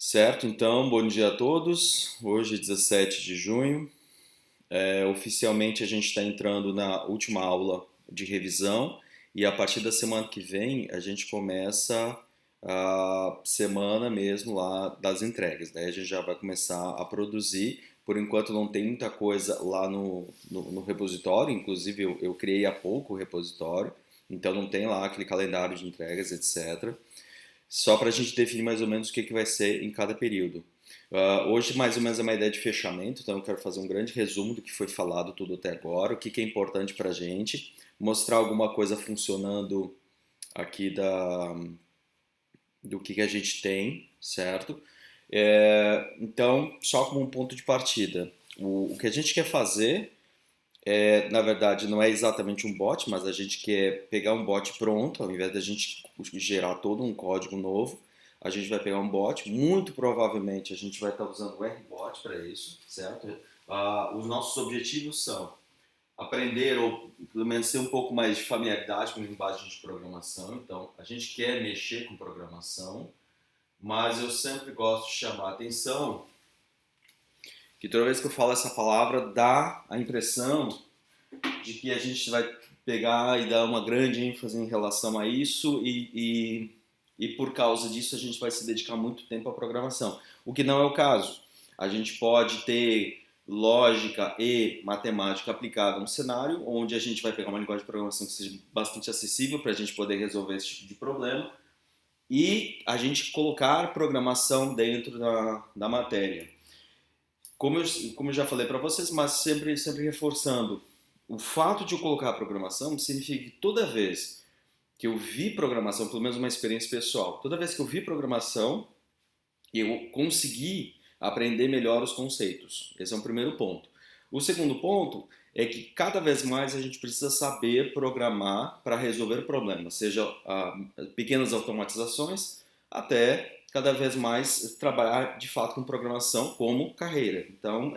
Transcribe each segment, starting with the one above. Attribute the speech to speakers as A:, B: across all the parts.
A: Certo, então, bom dia a todos. Hoje, 17 de junho, oficialmente a gente está entrando na última aula de revisão e a partir da semana que vem a gente começa a semana mesmo lá das entregas. Daí a gente já vai começar a produzir. Por enquanto não tem muita coisa lá no repositório, inclusive eu criei há pouco o repositório, então não tem lá aquele calendário de entregas, etc. Só para a gente definir mais ou menos o que vai ser em cada período. Hoje, mais ou menos, é uma ideia de fechamento, então eu quero fazer um grande resumo do que foi falado tudo até agora, o que é importante para a gente, mostrar alguma coisa funcionando aqui do que a gente tem, certo? Então, só como um ponto de partida, o que a gente quer fazer na verdade, não é exatamente um bot, mas a gente quer pegar um bot pronto, ao invés da gente gerar todo um código novo, a gente vai pegar um bot, muito provavelmente a gente vai estar usando o RBot para isso, certo? Os nossos objetivos são aprender ou pelo menos ter um pouco mais de familiaridade com linguagem de programação, então a gente quer mexer com programação, mas eu sempre gosto de chamar a atenção que toda vez que eu falo essa palavra dá a impressão de que a gente vai pegar e dar uma grande ênfase em relação a isso e por causa disso a gente vai se dedicar muito tempo à programação, o que não é o caso. A gente pode ter lógica e matemática aplicada a um cenário onde a gente vai pegar uma linguagem de programação que seja bastante acessível para a gente poder resolver esse tipo de problema e a gente colocar programação dentro da matéria. Como eu já falei para vocês, mas sempre reforçando, o fato de eu colocar a programação significa que toda vez que eu vi programação, pelo menos uma experiência pessoal, toda vez que eu vi programação, eu consegui aprender melhor os conceitos. Esse é o primeiro ponto. O segundo ponto é que cada vez mais a gente precisa saber programar para resolver problemas, seja pequenas automatizações até cada vez mais trabalhar de fato com programação como carreira. Então,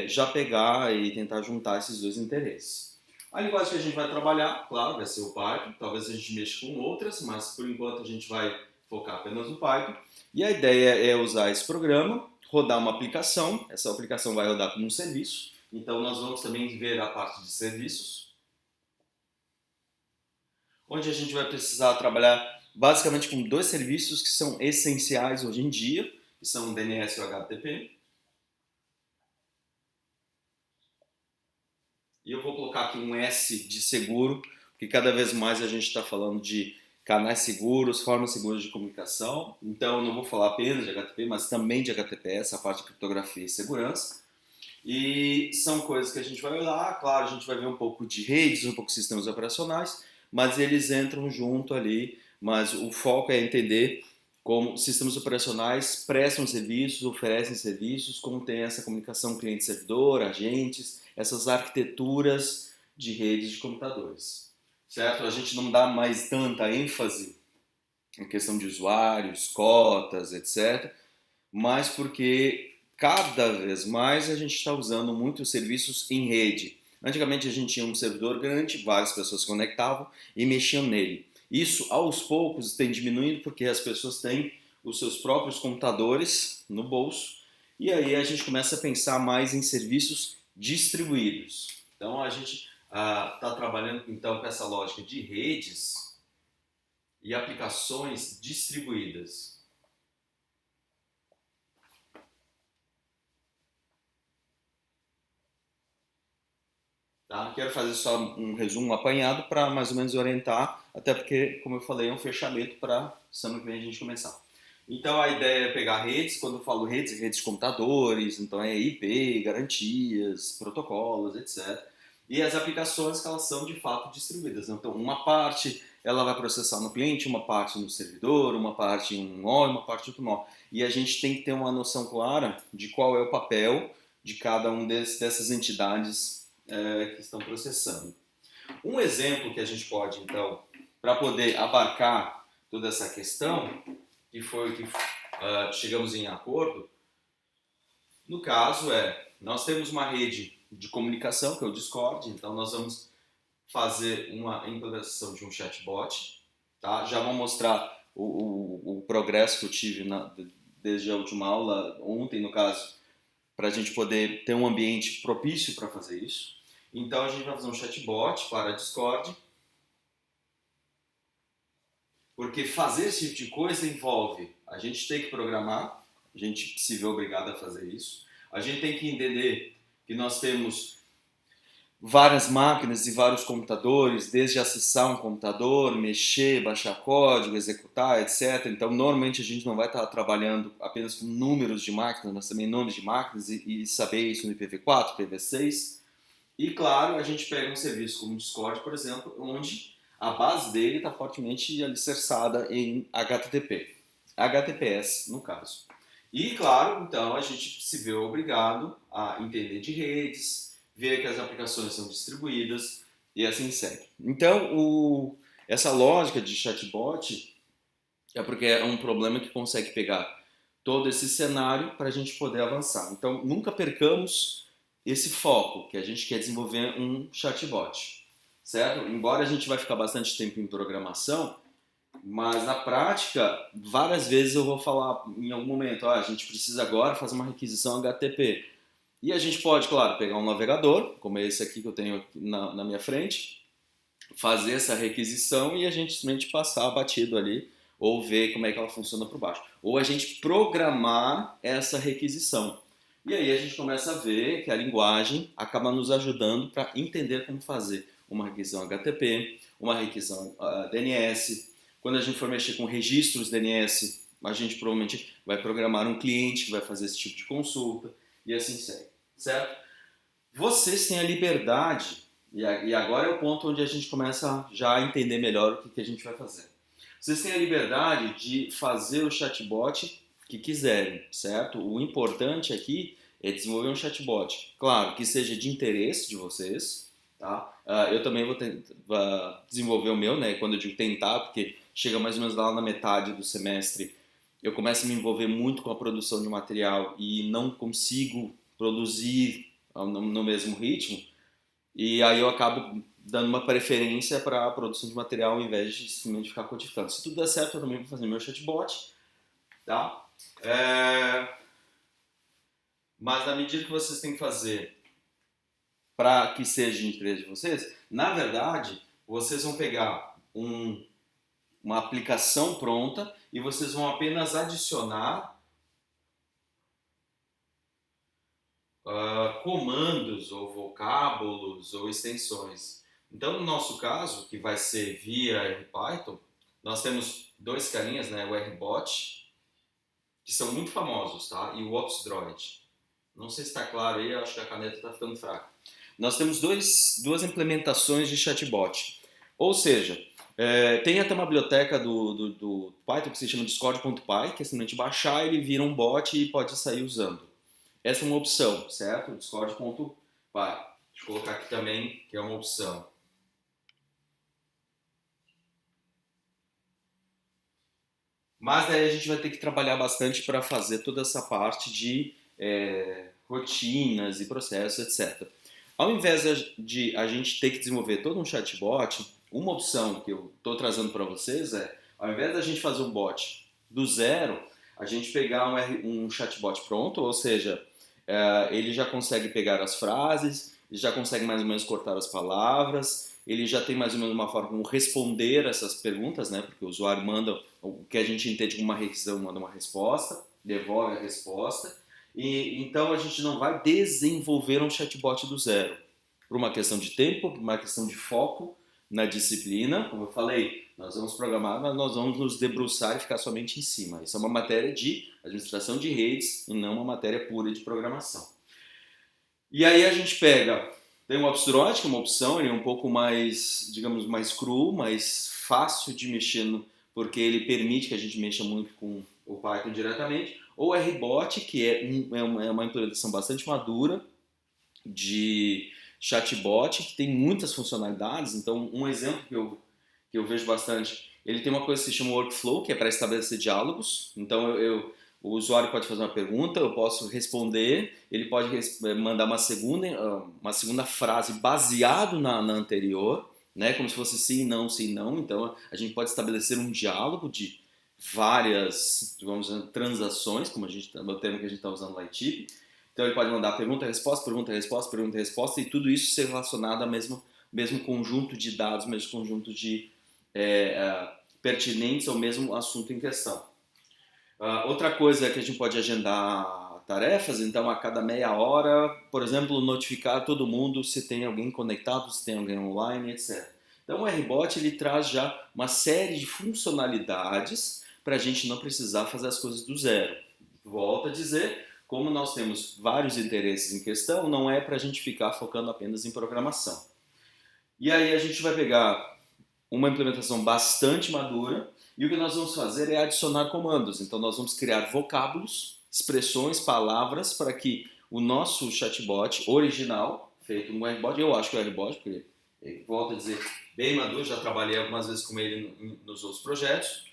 A: já pegar e tentar juntar esses dois interesses. A linguagem que a gente vai trabalhar, claro, vai ser o Python, talvez a gente mexa com outras, mas por enquanto a gente vai focar apenas no Python. E a ideia é usar esse programa, rodar uma aplicação, essa aplicação vai rodar como um serviço, então nós vamos também ver a parte de serviços, onde a gente vai precisar trabalhar basicamente com dois serviços que são essenciais hoje em dia, que são o DNS e o HTTP. E eu vou colocar aqui um S de seguro, porque cada vez mais a gente está falando de canais seguros, formas seguras de comunicação. Então, eu não vou falar apenas de HTTP, mas também de HTTPS, a parte de criptografia e segurança. E são coisas que a gente vai olhar, claro, a gente vai ver um pouco de redes, um pouco de sistemas operacionais, mas eles entram junto ali, mas o foco é entender como sistemas operacionais prestam serviços, oferecem serviços, como tem essa comunicação cliente-servidor, agentes, essas arquiteturas de redes de computadores, certo? A gente não dá mais tanta ênfase em questão de usuários, cotas, etc., mas porque cada vez mais a gente está usando muitos serviços em rede. Antigamente a gente tinha um servidor grande, várias pessoas se conectavam e mexiam nele. Isso aos poucos tem diminuindo porque as pessoas têm os seus próprios computadores no bolso e aí a gente começa a pensar mais em serviços distribuídos. Então a gente está trabalhando então com essa lógica de redes e aplicações distribuídas. Tá? Quero fazer só um resumo, um apanhado para mais ou menos orientar, até porque, como eu falei, é um fechamento para semana que vem a gente começar. Então a ideia é pegar redes, quando eu falo redes, redes de computadores, então é IP, garantias, protocolos, etc. E as aplicações que elas são de fato distribuídas. Então uma parte ela vai processar no cliente, uma parte no servidor, uma parte em um nó, uma parte em outro nó. E a gente tem que ter uma noção clara de qual é o papel de cada um dessas entidades que estão processando. Um exemplo que a gente pode, então, para poder abarcar toda essa questão, que foi o que chegamos em acordo, no caso nós temos uma rede de comunicação, que é o Discord, então nós vamos fazer uma implementação de um chatbot, tá? Já vou mostrar o progresso que eu tive desde a última aula, ontem no caso, para a gente poder ter um ambiente propício para fazer isso. Então a gente vai fazer um chatbot para Discord, porque fazer esse tipo de coisa envolve a gente ter que programar, a gente se vê obrigado a fazer isso, a gente tem que entender que nós temos várias máquinas e vários computadores, desde acessar um computador, mexer, baixar código, executar, etc. Então, normalmente a gente não vai estar trabalhando apenas com números de máquinas, mas também nomes de máquinas e saber isso no IPv4, IPv6. E, claro, a gente pega um serviço como o Discord, por exemplo, onde a base dele está fortemente alicerçada em HTTP. HTTPS, no caso. E, claro, então a gente se vê obrigado a entender de redes, ver que as aplicações são distribuídas e assim segue. Então, essa lógica de chatbot é porque é um problema que consegue pegar todo esse cenário para a gente poder avançar. Então, nunca percamos esse foco, que a gente quer desenvolver um chatbot, certo? Embora a gente vai ficar bastante tempo em programação, mas na prática, várias vezes eu vou falar em algum momento, a gente precisa agora fazer uma requisição HTTP. E a gente pode, claro, pegar um navegador, como esse aqui que eu tenho aqui na minha frente, fazer essa requisição e a gente simplesmente passar batido ali, ou ver como é que ela funciona por baixo. Ou a gente programar essa requisição. E aí a gente começa a ver que a linguagem acaba nos ajudando para entender como fazer uma requisição HTTP, uma requisição DNS. Quando a gente for mexer com registros DNS, a gente provavelmente vai programar um cliente que vai fazer esse tipo de consulta e assim segue, certo? Vocês têm a liberdade, e agora é o ponto onde a gente começa já a entender melhor o que a gente vai fazer. Vocês têm a liberdade de fazer o chatbot que quiserem, certo? O importante aqui é desenvolver um chatbot, claro, que seja de interesse de vocês, tá? Eu também vou desenvolver o meu, né? Quando eu digo tentar, porque chega mais ou menos lá na metade do semestre, eu começo a me envolver muito com a produção de material e não consigo produzir no mesmo ritmo, e aí eu acabo dando uma preferência para a produção de material ao invés de simplesmente ficar codificando. Se tudo der certo, eu também vou fazer meu chatbot, tá? Mas na medida que vocês têm que fazer para que seja de interesse de vocês, na verdade, vocês vão pegar uma aplicação pronta e vocês vão apenas adicionar comandos ou vocábulos ou extensões. Então, no nosso caso, que vai ser via RPython, nós temos dois carinhas, né, o RBot, que são muito famosos, tá? E o OpsDroid. Não sei se está claro aí, eu acho que a caneta está ficando fraca. Nós temos duas implementações de chatbot. Ou seja, tem até uma biblioteca do Python que se chama discord.py, que é simplesmente baixar, ele vira um bot e pode sair usando. Essa é uma opção, certo? Discord.py. Deixa eu colocar aqui também, que é uma opção. Mas daí a gente vai ter que trabalhar bastante para fazer toda essa parte de rotinas e processos, etc. Ao invés de a gente ter que desenvolver todo um chatbot, uma opção que eu estou trazendo para vocês é, ao invés da gente fazer um bot do zero, a gente pegar um chatbot pronto, ou seja, ele já consegue pegar as frases, ele já consegue mais ou menos cortar as palavras, ele já tem mais ou menos uma forma como responder essas perguntas, né? Porque o usuário manda o que a gente entende como uma requisição, manda uma resposta, devolve a resposta, e então a gente não vai desenvolver um chatbot do zero, por uma questão de tempo, por uma questão de foco na disciplina, como eu falei, nós vamos programar, mas nós vamos nos debruçar e ficar somente em cima. Isso é uma matéria de administração de redes e não uma matéria pura de programação. E aí a gente tem o OpsDroid, que é uma opção, ele é um pouco mais, digamos, mais cru, mais fácil de mexer, porque ele permite que a gente mexa muito com o Python diretamente, ou o RBot, que é uma implementação bastante madura de chatbot, que tem muitas funcionalidades. Então, um exemplo que eu vejo bastante, ele tem uma coisa que se chama workflow, que é para estabelecer diálogos. Então, o usuário pode fazer uma pergunta, eu posso responder, ele pode mandar uma segunda frase baseado na anterior, né? Como se fosse sim, não. Então, a gente pode estabelecer um diálogo de várias, digamos, transações, como o termo que a gente está usando lá em TIP. Então ele pode mandar pergunta-resposta, pergunta-resposta, pergunta-resposta e tudo isso ser relacionado ao mesmo conjunto de dados, mesmo conjunto de pertinentes ao mesmo assunto em questão. Outra coisa é que a gente pode agendar tarefas, então a cada meia hora, por exemplo, notificar todo mundo se tem alguém conectado, se tem alguém online, etc. Então o RBot ele traz já uma série de funcionalidades para a gente não precisar fazer as coisas do zero. Volto a dizer, como nós temos vários interesses em questão, não é para a gente ficar focando apenas em programação. E aí a gente vai pegar uma implementação bastante madura e o que nós vamos fazer é adicionar comandos. Então nós vamos criar vocábulos, expressões, palavras para que o nosso chatbot original, feito no RBot, eu acho que é o RBot, porque, volto a dizer, bem maduro, já trabalhei algumas vezes com ele nos outros projetos,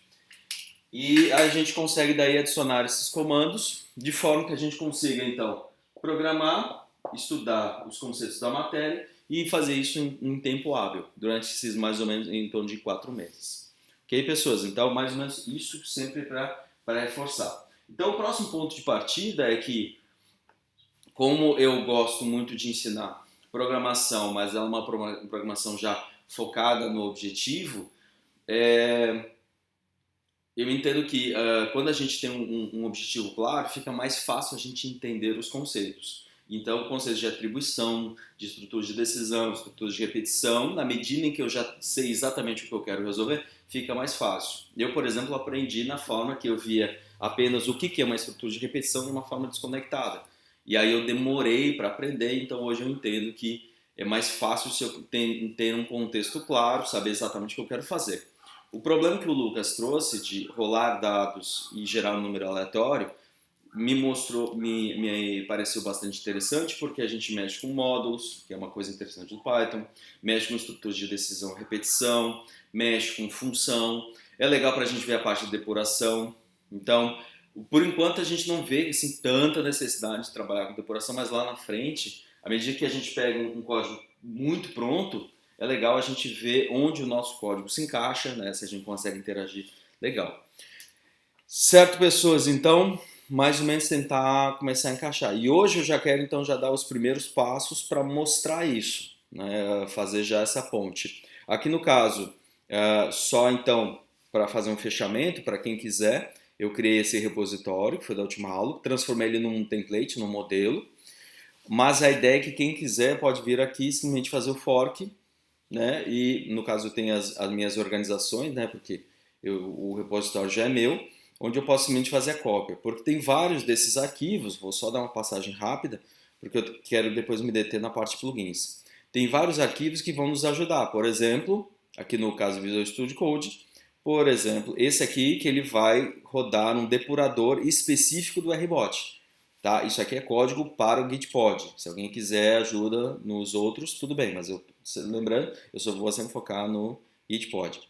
A: e a gente consegue daí adicionar esses comandos de forma que a gente consiga então programar, estudar os conceitos da matéria e fazer isso em tempo hábil, durante esses mais ou menos em torno de 4 meses. Ok, pessoas? Então, mais ou menos isso sempre para reforçar. Então, o próximo ponto de partida é que, como eu gosto muito de ensinar programação, mas ela é uma programação já focada no objetivo, eu entendo que quando a gente tem um objetivo claro, fica mais fácil a gente entender os conceitos. Então, conceitos de atribuição, de estruturas de decisão, estruturas de repetição, na medida em que eu já sei exatamente o que eu quero resolver, fica mais fácil. Eu, por exemplo, aprendi na forma que eu via apenas o que é uma estrutura de repetição de uma forma desconectada. E aí eu demorei para aprender, então hoje eu entendo que é mais fácil se eu ter um contexto claro, saber exatamente o que eu quero fazer. O problema que o Lucas trouxe de rolar dados e gerar um número aleatório me pareceu bastante interessante porque a gente mexe com módulos, que é uma coisa interessante do Python, mexe com estruturas de decisão, repetição, mexe com função. É legal para a gente ver a parte de depuração. Então, por enquanto a gente não vê assim, tanta necessidade de trabalhar com depuração, mas lá na frente, à medida que a gente pega um código muito pronto, é legal a gente ver onde o nosso código se encaixa, né? Se a gente consegue interagir, legal. Certo, pessoas, então, mais ou menos tentar começar a encaixar. E hoje eu já quero, então, já dar os primeiros passos para mostrar isso, né? Fazer já essa ponte. Aqui no caso, só então, para fazer um fechamento, para quem quiser, eu criei esse repositório, que foi da última aula, transformei ele num template, num modelo, mas a ideia é que quem quiser pode vir aqui simplesmente fazer o fork, né? E no caso tem as minhas organizações, né? Porque o repositório já é meu, onde eu posso simplesmente fazer a cópia. Porque tem vários desses arquivos, vou só dar uma passagem rápida, porque eu quero depois me deter na parte de plugins. Tem vários arquivos que vão nos ajudar. Por exemplo, aqui no caso do Visual Studio Code, por exemplo, esse aqui que ele vai rodar um depurador específico do RBot. Tá? Isso aqui é código para o Gitpod. Se alguém quiser ajuda nos outros, tudo bem, mas lembrando, eu só vou sempre focar no Gitpod.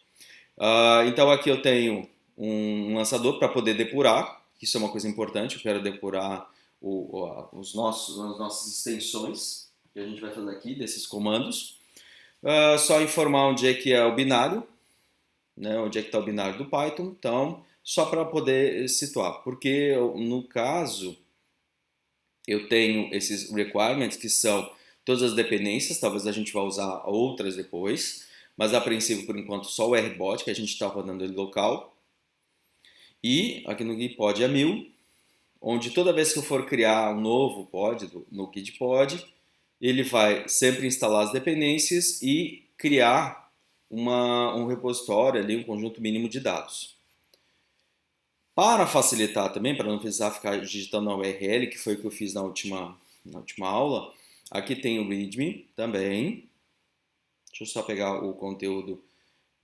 A: Então aqui eu tenho um lançador para poder depurar, isso é uma coisa importante, eu quero depurar as nossas extensões, que a gente vai fazer aqui, desses comandos. Só informar onde é que é o binário, né, onde é que está o binário do Python, então, só para poder situar, porque no caso eu tenho esses requirements que são todas as dependências, talvez a gente vá usar outras depois, mas a princípio, por enquanto, só o RBot, que a gente está rodando ele local. E aqui no Gitpod é 1000, onde toda vez que eu for criar um novo pod no Gitpod, ele vai sempre instalar as dependências e criar um repositório ali, um conjunto mínimo de dados. Para facilitar também, para não precisar ficar digitando a URL, que foi o que eu fiz na última aula, aqui tem o README também. Deixa eu só pegar o conteúdo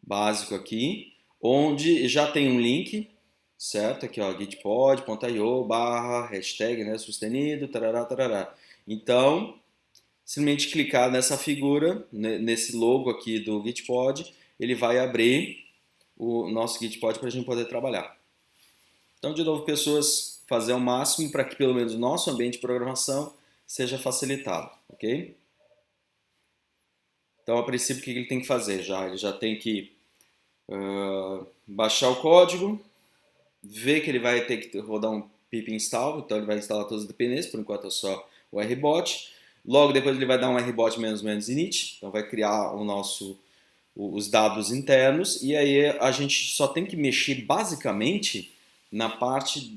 A: básico aqui, onde já tem um link, certo? Aqui, ó, gitpod.io /hashtag, né, sustenido, tarará, tarará. Então, simplesmente clicar nessa figura, nesse logo aqui do Gitpod, ele vai abrir o nosso Gitpod para a gente poder trabalhar. Então, de novo, pessoas, fazer o máximo para que pelo menos o nosso ambiente de programação seja facilitado, ok? Então, a princípio, o que ele tem que fazer? Ele já tem que baixar o código, vê que ele vai ter que rodar um pip install, então ele vai instalar todas as dependências, por enquanto é só o rbot. Logo depois ele vai dar um rbot menos init, então vai criar os dados internos, e aí a gente só tem que mexer basicamente na parte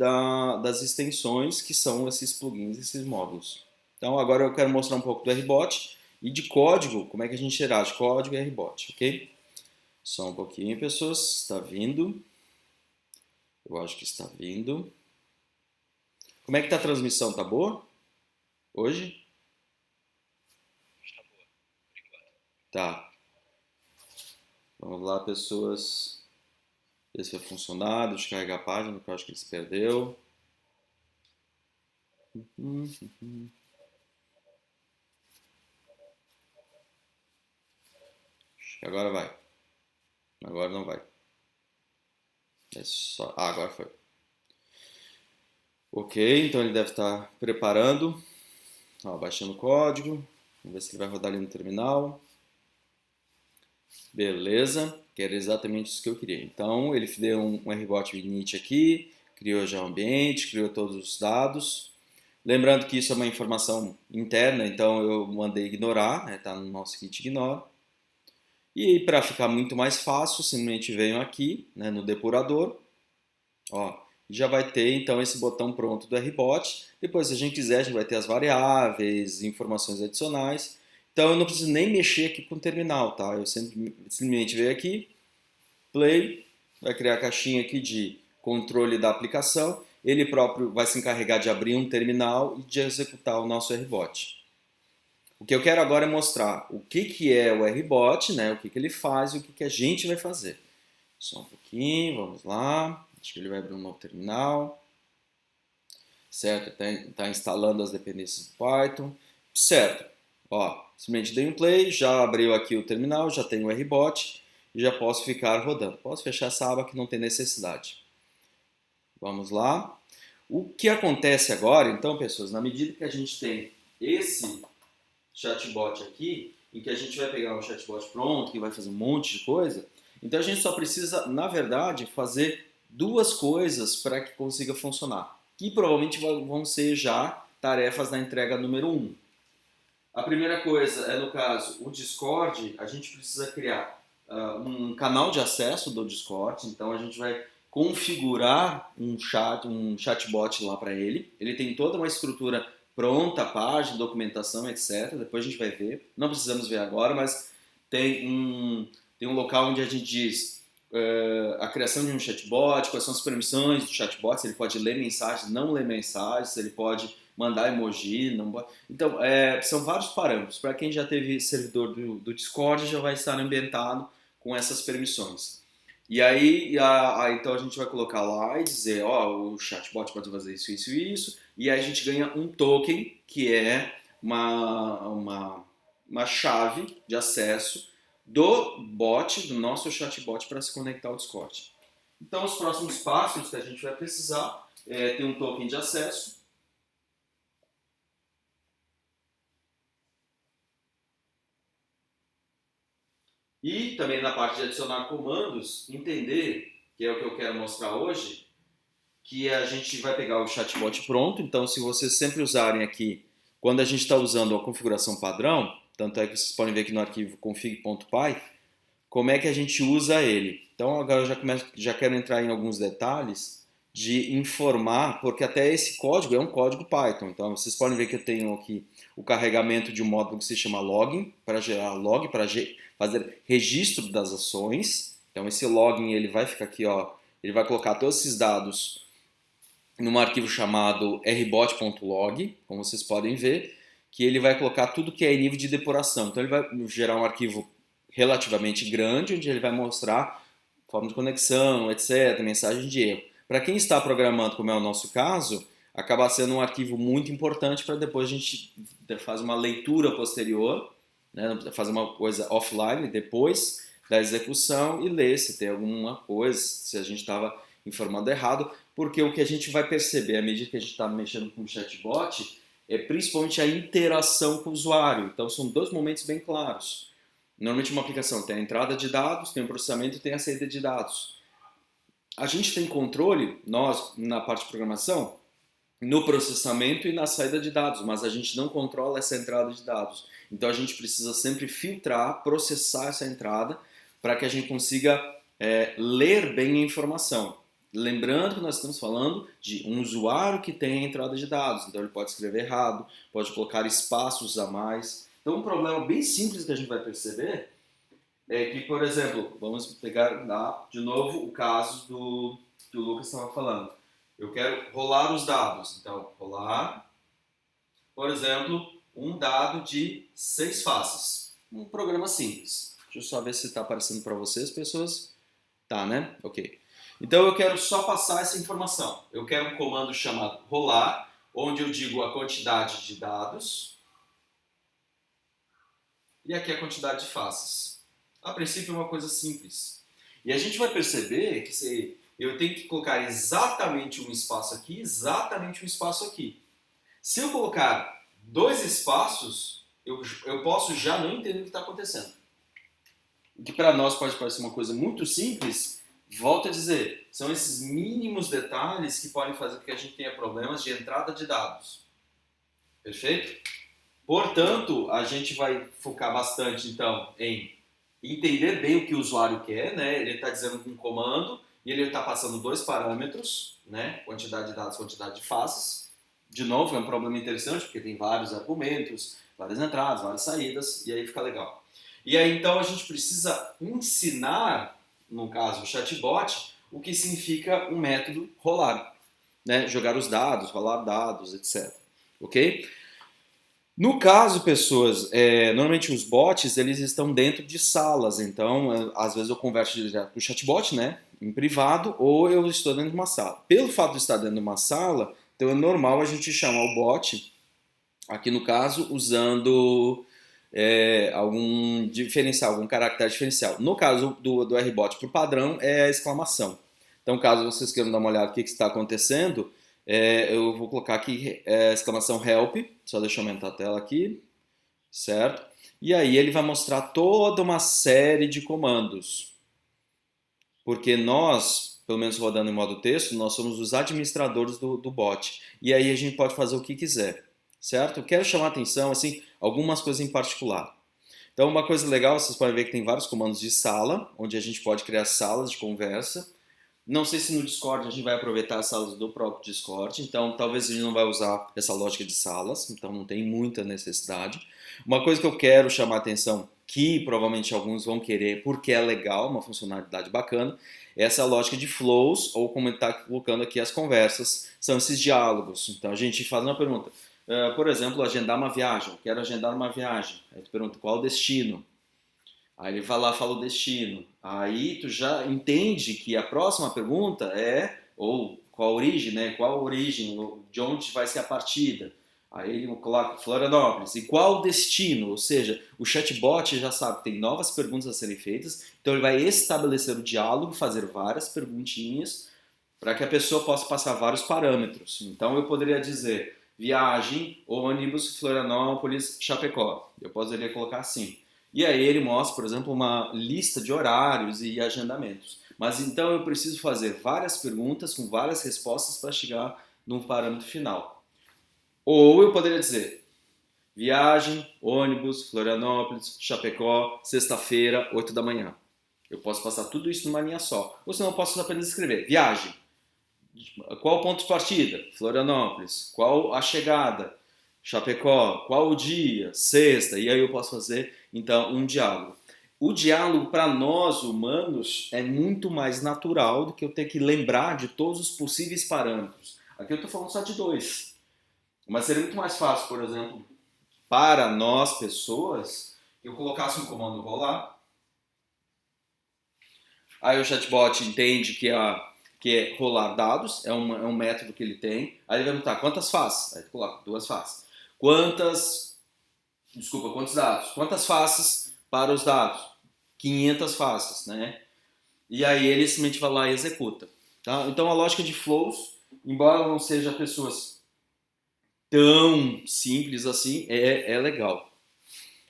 A: das extensões, que são esses plugins, esses módulos. Então agora eu quero mostrar um pouco do rbot e de código, como é que a gente interage código e rbot, ok? Só um pouquinho, pessoas, está vindo. Eu acho que está vindo. Como é que está a transmissão? Tá boa? Hoje? Tá. Vamos lá, pessoas. Ver se vai funcionar. Deixa eu carregar a página, que eu acho que ele se perdeu. Agora vai. Agora não vai. É só... Ah, agora foi. Ok, então ele deve estar preparando. Ó, baixando o código. Vamos ver se ele vai rodar ali no terminal. Beleza, que era exatamente isso que eu queria. Então ele deu um rbot init aqui, criou já o ambiente, criou todos os dados. Lembrando que isso é uma informação interna, então eu mandei ignorar, está no nosso kit ignore. E para ficar muito mais fácil, simplesmente venho aqui, né, no depurador, ó, já vai ter então esse botão pronto do rbot. Depois, se a gente quiser, a gente vai ter as variáveis, informações adicionais. Então eu não preciso nem mexer aqui com o terminal, tá? Eu simplesmente venho aqui, play, vai criar a caixinha aqui de controle da aplicação. Ele próprio vai se encarregar de abrir um terminal e de executar o nosso rbot. O que eu quero agora é mostrar o que é o rbot, né? O que ele faz e o que a gente vai fazer. Só um pouquinho, vamos lá. Acho que ele vai abrir um novo terminal. Certo? Está instalando as dependências do Python. Certo. Ó, simplesmente dei um play, já abriu aqui o terminal, já tem o rbot e já posso ficar rodando. Posso fechar essa aba que não tem necessidade. Vamos lá. O que acontece agora, então, pessoas, na medida que a gente tem esse chatbot aqui, em que a gente vai pegar um chatbot pronto, que vai fazer um monte de coisa, então a gente só precisa, na verdade, fazer duas coisas para que consiga funcionar, que provavelmente vão ser já tarefas na entrega número 1. A primeira coisa é, no caso, o Discord, a gente precisa criar um canal de acesso do Discord, então a gente vai configurar um chatbot lá para ele. Ele tem toda uma estrutura pronta, página, documentação, etc. Depois a gente vai ver, não precisamos ver agora, mas tem um local onde a gente diz a criação de um chatbot, quais são as permissões do chatbot, se ele pode ler mensagens, não ler mensagens, se ele pode mandar emoji, não pode. Então, são vários parâmetros. Para quem já teve servidor do Discord, já vai estar ambientado com essas permissões. E aí, então a gente vai colocar lá e dizer, ó, o chatbot pode fazer isso, isso e isso, e aí a gente ganha um token, que é uma chave de acesso do bot, do nosso chatbot, para se conectar ao Discord. Então, os próximos passos que a gente vai precisar é ter um token de acesso. E também na parte de adicionar comandos, entender, que é o que eu quero mostrar hoje, que a gente vai pegar o chatbot pronto. Então, se vocês sempre usarem aqui, quando a gente está usando a configuração padrão, tanto é que vocês podem ver aqui no arquivo config.py, como é que a gente usa ele. Então, agora eu já quero entrar em alguns detalhes de informar, porque até esse código é um código Python. Então, vocês podem ver que eu tenho aqui o carregamento de um módulo que se chama login, para gerar log, para fazer registro das ações. Então, esse login ele vai ficar aqui, ó, ele vai colocar todos esses dados num arquivo chamado rbot.log, como vocês podem ver, que ele vai colocar tudo que é nível de depuração. Então, ele vai gerar um arquivo relativamente grande, onde ele vai mostrar forma de conexão, etc., mensagem de erro. Para quem está programando, como é o nosso caso, acaba sendo um arquivo muito importante para depois a gente fazer uma leitura posterior, né, fazer uma coisa offline depois da execução e ler se tem alguma coisa, se a gente estava informando errado, porque o que a gente vai perceber à medida que a gente está mexendo com o chatbot é principalmente a interação com o usuário. Então são dois momentos bem claros. Normalmente uma aplicação tem a entrada de dados, tem o processamento e tem a saída de dados. A gente tem controle, nós, na parte de programação, no processamento e na saída de dados, mas a gente não controla essa entrada de dados. Então a gente precisa sempre filtrar, processar essa entrada para que a gente consiga ler bem a informação. Lembrando que nós estamos falando de um usuário que tem a entrada de dados, então ele pode escrever errado, pode colocar espaços a mais. Então um problema bem simples que a gente vai perceber é que, por exemplo, vamos pegar de novo o caso do que o Lucas estava falando. Eu quero rolar os dados. Então, rolar, por exemplo, um dado de 6 faces. Um programa simples. Deixa eu só ver se está aparecendo para vocês, pessoas. Tá, né? Ok. Então, eu quero só passar essa informação. Eu quero um comando chamado rolar, onde eu digo a quantidade de dados. E aqui a quantidade de faces. A princípio é uma coisa simples. E a gente vai perceber que se eu tenho que colocar exatamente um espaço aqui, exatamente um espaço aqui. Se eu colocar 2 espaços, eu posso já não entender o que está acontecendo. O que para nós pode parecer uma coisa muito simples, volto a dizer, são esses mínimos detalhes que podem fazer com que a gente tenha problemas de entrada de dados. Perfeito? Portanto, a gente vai focar bastante, então, em entender bem o que o usuário quer, né? Ele está dizendo um comando e ele está passando 2 parâmetros, né? Quantidade de dados, quantidade de faces. De novo, é um problema interessante, porque tem vários argumentos, várias entradas, várias saídas, e aí fica legal. E aí, então, a gente precisa ensinar, no caso, o chatbot, o que significa um método rolar, né? Jogar os dados, rolar dados, etc. Ok? No caso, pessoas, normalmente os bots eles estão dentro de salas, então às vezes eu converso direto com o chatbot, né, em privado, ou eu estou dentro de uma sala. Pelo fato de estar dentro de uma sala, então é normal a gente chamar o bot, aqui no caso, usando algum diferencial, algum caractere diferencial. No caso do RBot, por padrão, é a exclamação. Então, caso vocês queiram dar uma olhada no que está acontecendo, eu vou colocar aqui exclamação help, só deixa eu aumentar a tela aqui, certo? E aí ele vai mostrar toda uma série de comandos, porque nós, pelo menos rodando em modo texto, nós somos os administradores do bot, e aí a gente pode fazer o que quiser, certo? Eu quero chamar a atenção, assim, algumas coisas em particular. Então, uma coisa legal, vocês podem ver que tem vários comandos de sala, onde a gente pode criar salas de conversa. Não sei se no Discord a gente vai aproveitar as salas do próprio Discord, então talvez a gente não vai usar essa lógica de salas, então não tem muita necessidade. Uma coisa que eu quero chamar a atenção, que provavelmente alguns vão querer porque é legal, uma funcionalidade bacana, é essa lógica de flows, ou como ele está colocando aqui as conversas, são esses diálogos. Então a gente faz uma pergunta, por exemplo, agendar uma viagem, quero agendar uma viagem, aí tu pergunta qual o destino, aí ele vai lá e fala o destino. Aí tu já entende que a próxima pergunta é, ou qual a origem, né? Qual a origem, de onde vai ser a partida. Aí ele coloca Florianópolis. E qual o destino? Ou seja, o chatbot já sabe que tem novas perguntas a serem feitas, então ele vai estabelecer o diálogo, fazer várias perguntinhas, para que a pessoa possa passar vários parâmetros. Então eu poderia dizer viagem, ônibus, Florianópolis, Chapecó. Eu poderia colocar assim. E aí ele mostra, por exemplo, uma lista de horários e agendamentos. Mas então eu preciso fazer várias perguntas com várias respostas para chegar num parâmetro final. Ou eu poderia dizer viagem, ônibus, Florianópolis, Chapecó, sexta-feira, 8 da manhã. Eu posso passar tudo isso numa linha só. Ou senão eu posso apenas escrever viagem. Qual o ponto de partida? Florianópolis. Qual a chegada? Chapecó. Qual o dia? Sexta. E aí eu posso fazer, então, um diálogo. O diálogo, para nós humanos, é muito mais natural do que eu ter que lembrar de todos os possíveis parâmetros. Aqui eu estou falando só de 2. Mas seria muito mais fácil, por exemplo, para nós, pessoas, que eu colocasse um comando rolar. Aí o chatbot entende que é rolar dados, é um método que ele tem. Aí ele vai perguntar quantas faces? Aí tu coloca 2 faces. Quantos dados? Quantas faces para os dados? 500 faces, né? E aí ele simplesmente vai lá e executa. Tá? Então a lógica de flows, embora não seja pessoas tão simples assim, é legal.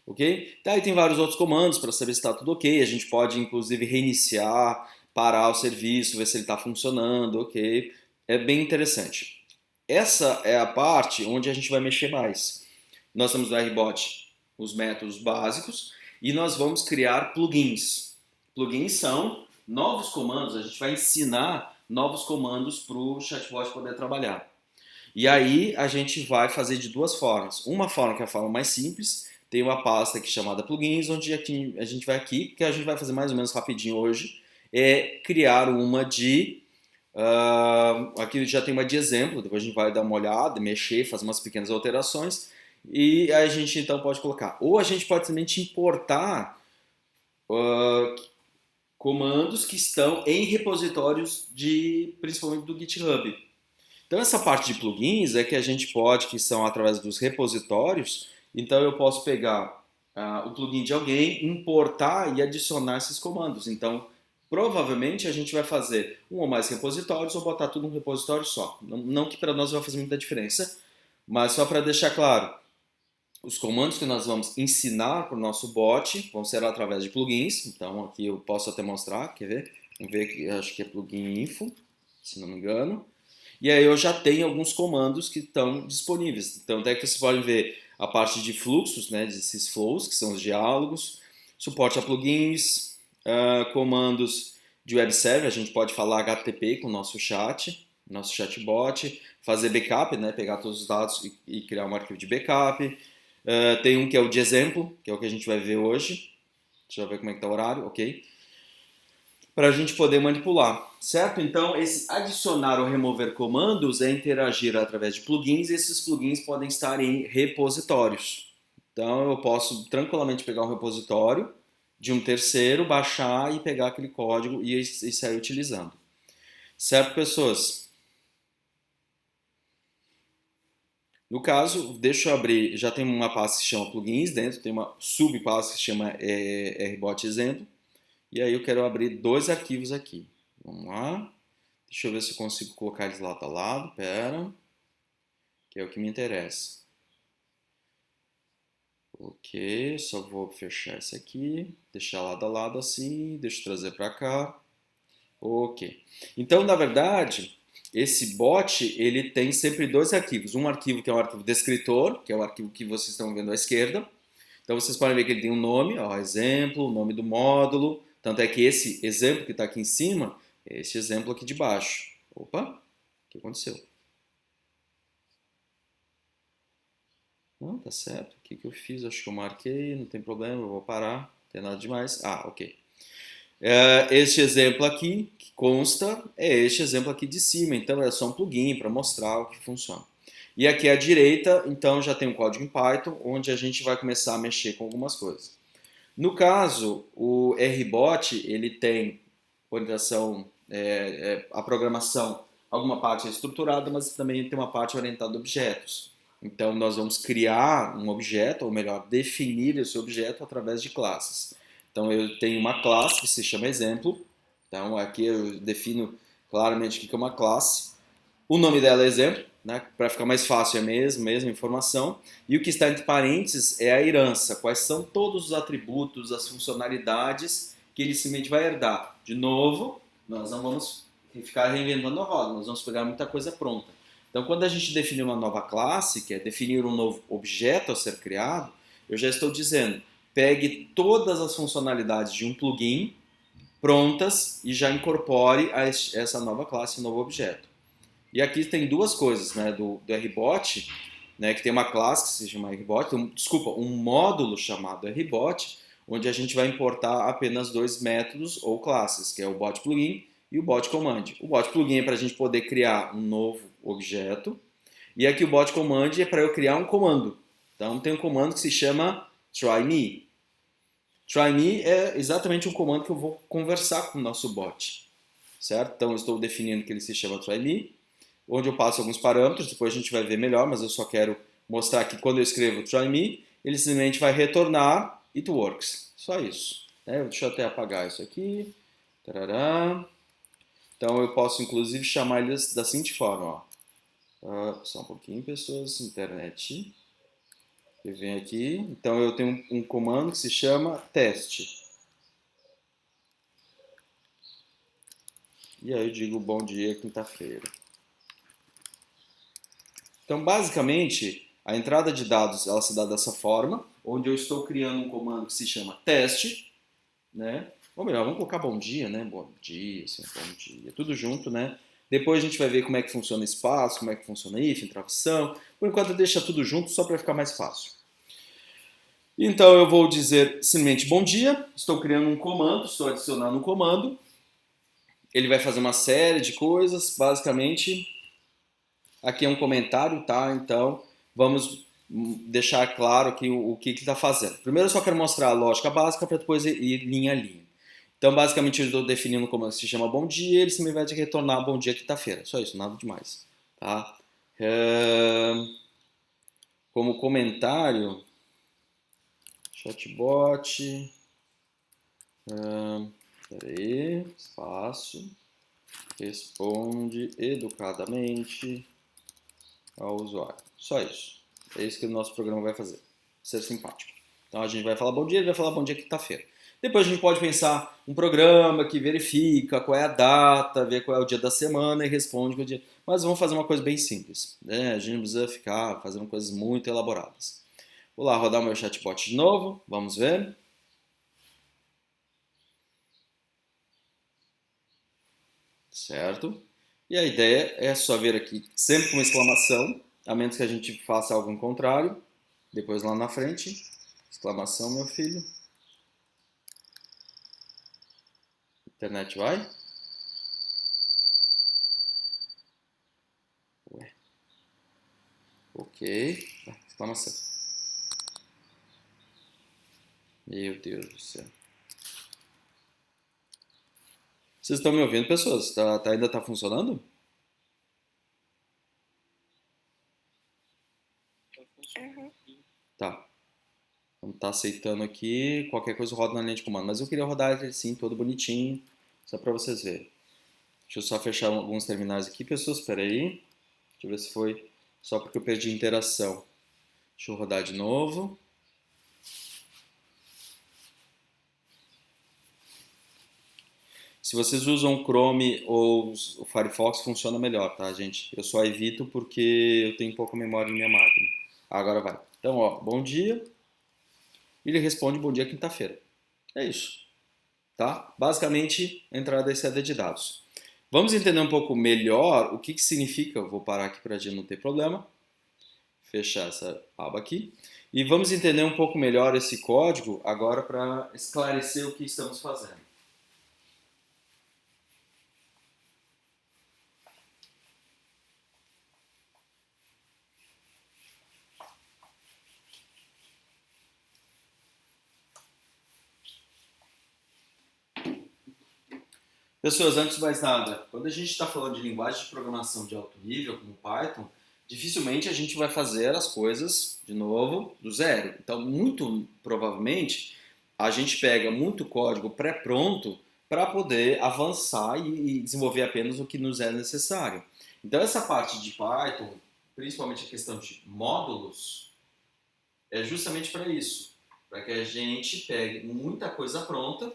A: Ok? Daí tem vários outros comandos para saber se está tudo ok. A gente pode inclusive reiniciar parar o serviço, ver se ele está funcionando, ok. É bem interessante. Essa é a parte onde a gente vai mexer mais. Nós temos no RBot os métodos básicos e nós vamos criar plugins. Plugins são novos comandos, a gente vai ensinar novos comandos para o chatbot poder trabalhar. E aí a gente vai fazer de duas formas. Uma forma que é a forma mais simples, tem uma pasta aqui chamada plugins, onde aqui, a gente vai aqui, que a gente vai fazer mais ou menos rapidinho hoje, é criar uma de... aqui já tem uma de exemplo, depois a gente vai dar uma olhada, mexer, fazer umas pequenas alterações, e aí a gente então pode colocar. Ou a gente pode simplesmente importar comandos que estão em repositórios principalmente do GitHub. Então essa parte de plugins é que a gente pode, que são através dos repositórios, então eu posso pegar o plugin de alguém, importar e adicionar esses comandos. Então provavelmente a gente vai fazer um ou mais repositórios ou botar tudo num repositório só. Não que para nós vai fazer muita diferença, mas só para deixar claro, os comandos que nós vamos ensinar para o nosso bot vão ser através de plugins. Então aqui eu posso até mostrar, quer ver? Vamos ver aqui, acho que é plugin info, se não me engano. E aí eu já tenho alguns comandos que estão disponíveis. Então até que vocês podem ver a parte de fluxos, né, desses flows, que são os diálogos, suporte a plugins, comandos de web server, a gente pode falar HTTP com o nosso chatbot, fazer backup, né, pegar todos os dados e criar um arquivo de backup. Tem um que é o de exemplo, que é o que a gente vai ver hoje. Deixa eu ver como é que está o horário, ok? Para a gente poder manipular, certo? Então, esse adicionar ou remover comandos é interagir através de plugins e esses plugins podem estar em repositórios. Então, eu posso tranquilamente pegar um repositório de um terceiro, baixar e pegar aquele código e sair utilizando. Certo, pessoas? No caso, deixa eu abrir, já tem uma pasta que se chama plugins, dentro tem uma subpasta que se chama RBot exemplo. E aí eu quero abrir dois arquivos aqui. Vamos lá. Deixa eu ver se eu consigo colocar eles lado a lado. Pera. Que é o que me interessa. Ok, só vou fechar esse aqui. Deixar lado a lado assim. Deixa eu trazer para cá. Ok. Então, na verdade, esse bot, ele tem sempre dois arquivos. Um arquivo que é um arquivo descritor, que é o arquivo que vocês estão vendo à esquerda. Então, vocês podem ver que ele tem um nome, ó, exemplo, o nome do módulo. Tanto é que esse exemplo que está aqui em cima é esse exemplo aqui de baixo. Opa, o que aconteceu? Não, tá certo. O que eu fiz? Acho que eu marquei, não tem problema, eu vou parar. Não tem nada demais. Ah, ok. Este exemplo aqui, que consta, é este exemplo aqui de cima. Então, é só um plugin para mostrar o que funciona. E aqui à direita, então, já tem um código em Python, onde a gente vai começar a mexer com algumas coisas. No caso, o RBot, ele tem orientação, a programação, alguma parte é estruturada, mas também tem uma parte orientada a objetos. Então, nós vamos criar um objeto, ou melhor, definir esse objeto através de classes. Então, eu tenho uma classe que se chama exemplo. Então, aqui eu defino claramente o que é uma classe. O nome dela é exemplo, né? Para ficar mais fácil é mesma informação. E o que está entre parênteses é a herança. Quais são todos os atributos, as funcionalidades que ele simplesmente vai herdar. De novo, nós não vamos ficar reinventando a roda, nós vamos pegar muita coisa pronta. Então, quando a gente definir uma nova classe, que é definir um novo objeto a ser criado, eu já estou dizendo, pegue todas as funcionalidades de um plugin prontas e já incorpore a essa nova classe, um novo objeto. E aqui tem duas coisas, né, do RBot, né, que tem uma classe que se chama RBot, um módulo chamado RBot, onde a gente vai importar apenas dois métodos ou classes, que é o bot plugin e o bot command. O bot plugin é para a gente poder criar um novo objeto, e aqui o bot command é para eu criar um comando. Então tem um comando que se chama try_me. Try_me é exatamente um comando que eu vou conversar com o nosso bot, certo? Então eu estou definindo que ele se chama try_me, onde eu passo alguns parâmetros, depois a gente vai ver melhor, mas eu só quero mostrar que quando eu escrevo try_me, ele simplesmente vai retornar it works. Só isso. Deixa eu até apagar isso aqui. Tarará. Então eu posso inclusive chamar eles da seguinte forma. Ó. Só um pouquinho, pessoas. Internet. Eu venho aqui. Então eu tenho um comando que se chama teste. E aí eu digo bom dia, quinta-feira. Então, basicamente, a entrada de dados ela se dá dessa forma, onde eu estou criando um comando que se chama teste, né? Ou melhor, vamos colocar bom dia, né? Bom dia, assim, bom dia, tudo junto, né? Depois a gente vai ver como é que funciona espaço, como é que funciona if, tradução. Por enquanto deixa tudo junto só para ficar mais fácil. Então eu vou dizer simplesmente bom dia, estou criando um comando, estou adicionando um comando. Ele vai fazer uma série de coisas, basicamente. Aqui é um comentário, tá? Então vamos deixar claro aqui o que ele está fazendo. Primeiro eu só quero mostrar a lógica básica para depois ir linha a linha. Então basicamente eu estou definindo como se chama bom dia, ele simplesmente vai te retornar bom dia quinta-feira. Só isso, nada demais. Tá? Como comentário, chatbot, peraí, espaço, responde educadamente ao usuário. Só isso. É isso que o nosso programa vai fazer. Ser simpático. Então a gente vai falar bom dia, ele vai falar bom dia quinta-feira. Depois a gente pode pensar um programa que verifica qual é a data, vê qual é o dia da semana e responde qual é o dia. Mas vamos fazer uma coisa bem simples, né? A gente não precisa ficar fazendo coisas muito elaboradas. Vou lá rodar o meu chatbot de novo, vamos ver. Certo? E a ideia é só ver aqui sempre com uma exclamação, a menos que a gente faça algo em contrário. Depois lá na frente, exclamação, meu filho. Internet vai? Ué. Ok. Exclamação. Meu Deus do céu. Vocês estão me ouvindo, pessoas? Ainda está funcionando?
B: Uhum.
A: Tá. Então tá aceitando aqui. Qualquer coisa roda na linha de comando. Mas eu queria rodar ele assim, todo bonitinho, só para vocês verem. Deixa eu só fechar alguns terminais aqui, pessoas. Espera aí. Deixa eu ver se foi só porque eu perdi interação. Deixa eu rodar de novo. Se vocês usam o Chrome ou o Firefox, funciona melhor, tá, gente? Eu só evito porque eu tenho pouca memória na minha máquina. Agora vai. Então, ó, bom dia. Ele responde bom dia quinta-feira. É isso, tá? Basicamente, entrada e saída de dados. Vamos entender um pouco melhor o que significa. Eu vou parar aqui para a gente não ter problema. Fechar essa aba aqui. E vamos entender um pouco melhor esse código agora para esclarecer o que estamos fazendo. Pessoas, antes de mais nada, quando a gente está falando de linguagem de programação de alto nível, como Python, dificilmente a gente vai fazer as coisas, de novo, do zero. Então, muito provavelmente, a gente pega muito código pré-pronto para poder avançar e desenvolver apenas o que nos é necessário. Então, essa parte de Python, principalmente a questão de módulos, é justamente para isso, para que a gente pegue muita coisa pronta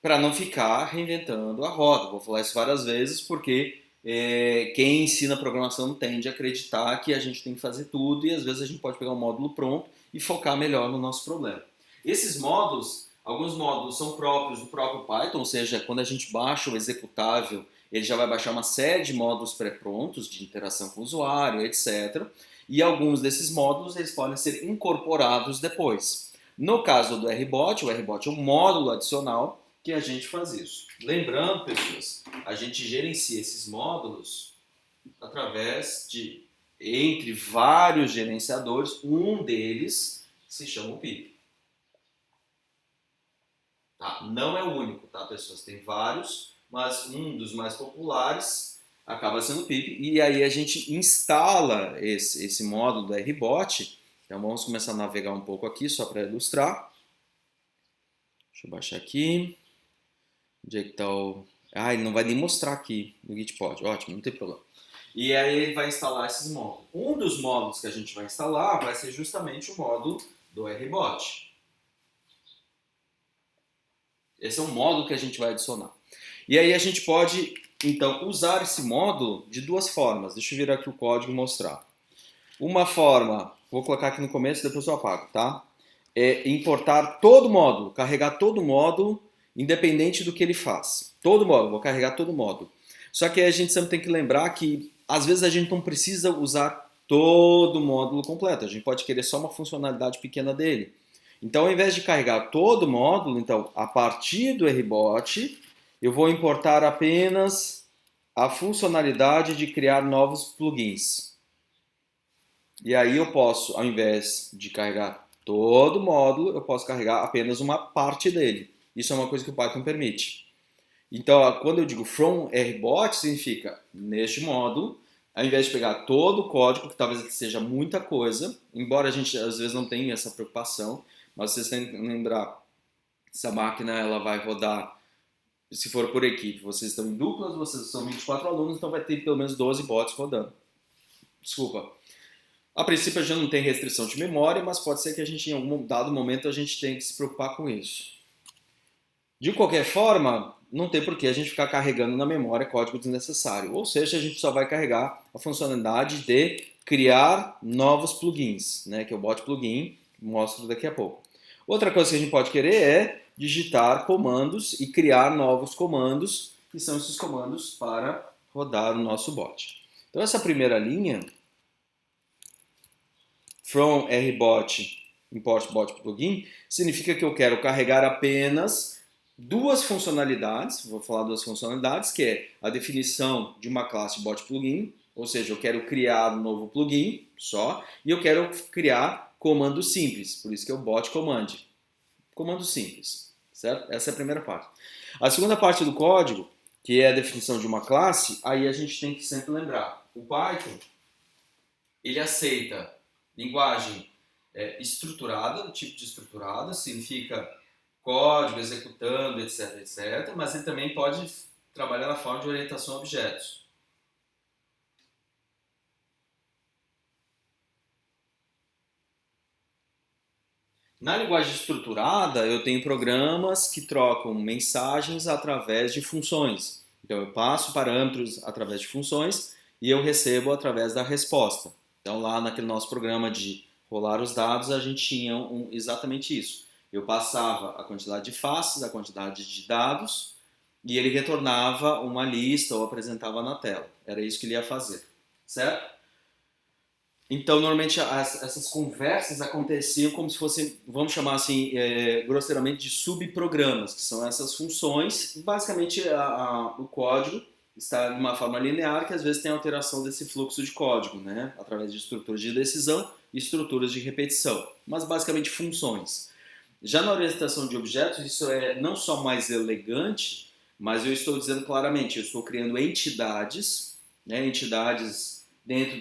A: para não ficar reinventando a roda. Vou falar isso várias vezes porque quem ensina programação tende a acreditar que a gente tem que fazer tudo e às vezes a gente pode pegar um módulo pronto e focar melhor no nosso problema. Esses módulos, alguns módulos são próprios do próprio Python, ou seja, quando a gente baixa o executável, ele já vai baixar uma série de módulos pré-prontos de interação com o usuário, etc. E alguns desses módulos eles podem ser incorporados depois. No caso do RBot, o RBot é um módulo adicional que a gente faz isso. Lembrando, pessoas, a gente gerencia esses módulos através de, entre vários gerenciadores, um deles se chama o pip. Tá? Não é o único, tá, pessoas? Tem vários, mas um dos mais populares acaba sendo o pip. E aí a gente instala esse módulo do RBot. Então vamos começar a navegar um pouco aqui, só para ilustrar. Deixa eu baixar aqui. Onde é que tá o... Ah, ele não vai nem mostrar aqui no Gitpod. Ótimo, não tem problema. E aí ele vai instalar esses módulos. Um dos módulos que a gente vai instalar vai ser justamente o módulo do RBot. Esse é um módulo que a gente vai adicionar. E aí a gente pode, então, usar esse módulo de duas formas. Deixa eu virar aqui o código e mostrar. Uma forma, vou colocar aqui no começo, depois eu apago, tá? É importar todo módulo, carregar todo módulo, independente do que ele faz. Todo módulo, vou carregar todo módulo. Só que a gente sempre tem que lembrar que, às vezes, a gente não precisa usar todo o módulo completo. A gente pode querer só uma funcionalidade pequena dele. Então, ao invés de carregar todo o módulo, então, a partir do RBot, eu vou importar apenas a funcionalidade de criar novos plugins. E aí eu posso, ao invés de carregar todo o módulo, eu posso carregar apenas uma parte dele. Isso é uma coisa que o Python permite. Então, quando eu digo from RBot, significa, neste módulo, ao invés de pegar todo o código, que talvez seja muita coisa, embora a gente às vezes não tenha essa preocupação, mas vocês têm que lembrar, essa máquina ela vai rodar, se for por equipe, vocês estão em duplas, vocês são 24 alunos, então vai ter pelo menos 12 bots rodando. Desculpa. A princípio a gente não tem restrição de memória, mas pode ser que a gente em algum dado momento a gente tenha que se preocupar com isso. De qualquer forma, não tem por que a gente ficar carregando na memória código desnecessário. Ou seja, a gente só vai carregar a funcionalidade de criar novos plugins, né, que é o bot plugin, que mostro daqui a pouco. Outra coisa que a gente pode querer é digitar comandos e criar novos comandos, que são esses comandos para rodar o nosso bot. Então essa primeira linha, from rbot import bot plugin, significa que eu quero carregar apenas duas funcionalidades, vou falar duas funcionalidades, que é a definição de uma classe bot plugin, ou seja, eu quero criar um novo plugin só, e eu quero criar comando simples, por isso que é o bot command. Comando simples, certo? Essa é a primeira parte. A segunda parte do código, que é a definição de uma classe, aí a gente tem que sempre lembrar, o Python, ele aceita linguagem estruturada, tipo de estruturada, significa código executando, etc, etc, mas ele também pode trabalhar na forma de orientação a objetos. Na linguagem estruturada, eu tenho programas que trocam mensagens através de funções. Então, eu passo parâmetros através de funções e eu recebo através da resposta. Então, lá naquele nosso programa de rolar os dados, a gente tinha exatamente isso. Eu passava a quantidade de faces, a quantidade de dados, e ele retornava uma lista ou apresentava na tela. Era isso que ele ia fazer, certo? Então, normalmente, essas conversas aconteciam como se fossem, vamos chamar assim, grosseiramente, de subprogramas, que são essas funções. Basicamente, o código está de uma forma linear, que às vezes tem alteração desse fluxo de código, né? Através de estruturas de decisão e estruturas de repetição. Mas, basicamente, funções. Já na orientação de objetos, isso é não só mais elegante, mas eu estou dizendo claramente, eu estou criando entidades, né? Entidades dentro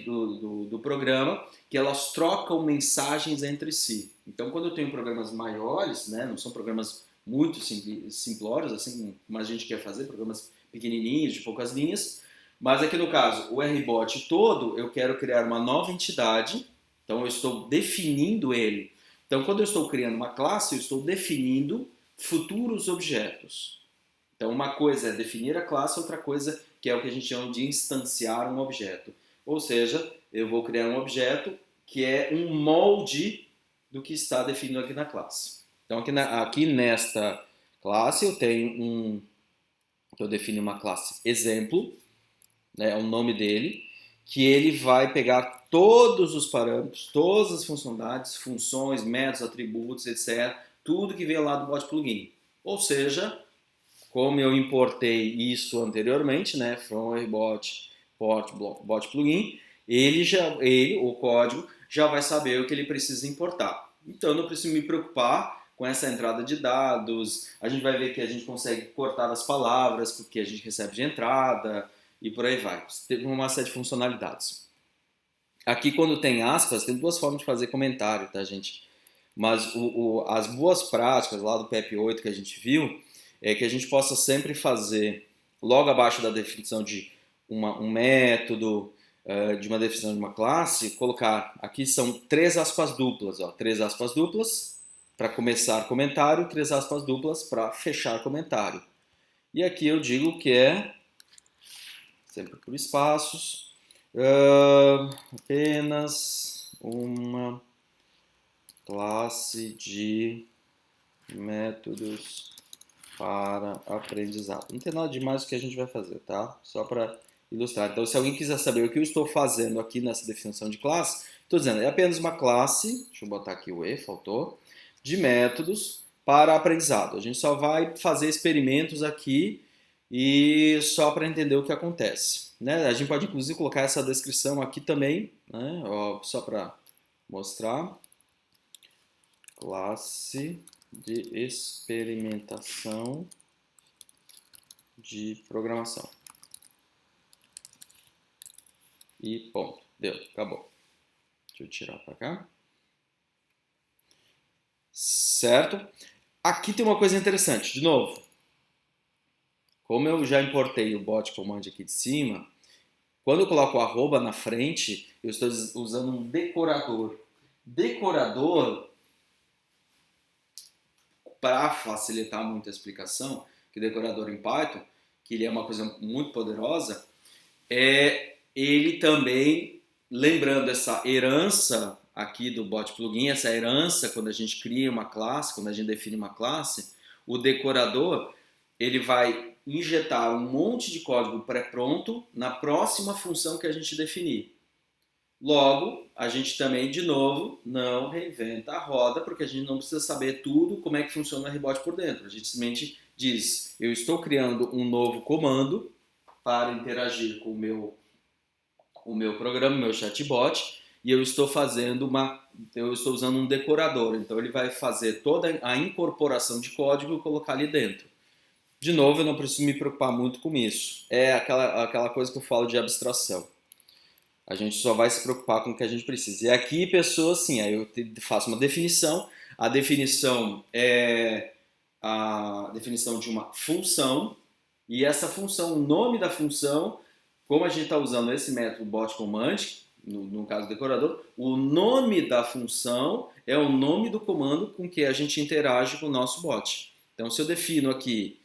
A: do programa, que elas trocam mensagens entre si. Então, quando eu tenho programas maiores, né, não são programas muito simplórios, assim como a gente quer fazer, programas pequenininhos, de poucas linhas, mas aqui no caso, o RBot todo, eu quero criar uma nova entidade, então eu estou definindo ele. Então, quando eu estou criando uma classe, eu estou definindo futuros objetos. Então, uma coisa é definir a classe, outra coisa que é o que a gente chama de instanciar um objeto. Ou seja, eu vou criar um objeto que é um molde do que está definido aqui na classe. Então, aqui nesta classe eu tenho eu defino uma classe exemplo, né, é o nome dele, que ele vai pegar todos os parâmetros, todas as funcionalidades, funções, métodos, atributos, etc., tudo que veio lá do bot plugin. Ou seja, como eu importei isso anteriormente, né, from rbot bot plugin, o código, já vai saber o que ele precisa importar. Então, eu não preciso me preocupar com essa entrada de dados. A gente vai ver que a gente consegue cortar as palavras porque a gente recebe de entrada e por aí vai. Tem uma série de funcionalidades. Aqui, quando tem aspas, tem duas formas de fazer comentário, tá, gente? Mas as boas práticas lá do PEP 8 que a gente viu é que a gente possa sempre fazer logo abaixo da definição de um método, de uma definição de uma classe, colocar, aqui são 3 aspas duplas, ó, 3 aspas duplas para começar comentário, 3 aspas duplas para fechar comentário. E aqui eu digo que é, sempre por espaços, apenas uma classe de métodos para aprendizado. Não tem nada demais o que a gente vai fazer, tá? Só para ilustrar. Então, se alguém quiser saber o que eu estou fazendo aqui nessa definição de classe, estou dizendo, é apenas uma classe, deixa eu botar aqui o E, faltou, de métodos para aprendizado. A gente só vai fazer experimentos aqui e só para entender o que acontece. Né? A gente pode, inclusive, colocar essa descrição aqui também, né? Ó, só para mostrar. Classe de experimentação de programação. E ponto. Deu, acabou. Deixa eu tirar para cá. Certo? Aqui tem uma coisa interessante. De novo, como eu já importei o bot command aqui de cima, quando eu coloco o arroba na frente, eu estou usando um decorador. Decorador, para facilitar muito a explicação, que decorador em Python, que ele é uma coisa muito poderosa, ele também, lembrando essa herança aqui do bot plugin, essa herança quando a gente cria uma classe, quando a gente define uma classe, o decorador ele vai injetar um monte de código pré-pronto na próxima função que a gente definir. Logo, a gente também, de novo, não reinventa a roda, porque a gente não precisa saber tudo como é que funciona o rbot por dentro. A gente simplesmente diz, eu estou criando um novo comando para interagir com o meu programa, o meu chatbot, e eu estou usando um decorador. Então ele vai fazer toda a incorporação de código e colocar ali dentro. De novo, eu não preciso me preocupar muito com isso. É aquela coisa que eu falo de abstração. A gente só vai se preocupar com o que a gente precisa. E aqui, pessoas, sim, aí eu faço uma definição. A definição é a definição de uma função. E essa função, o nome da função, como a gente está usando esse método bot command, no caso do decorador, o nome da função é o nome do comando com que a gente interage com o nosso bot. Então, se eu defino aqui,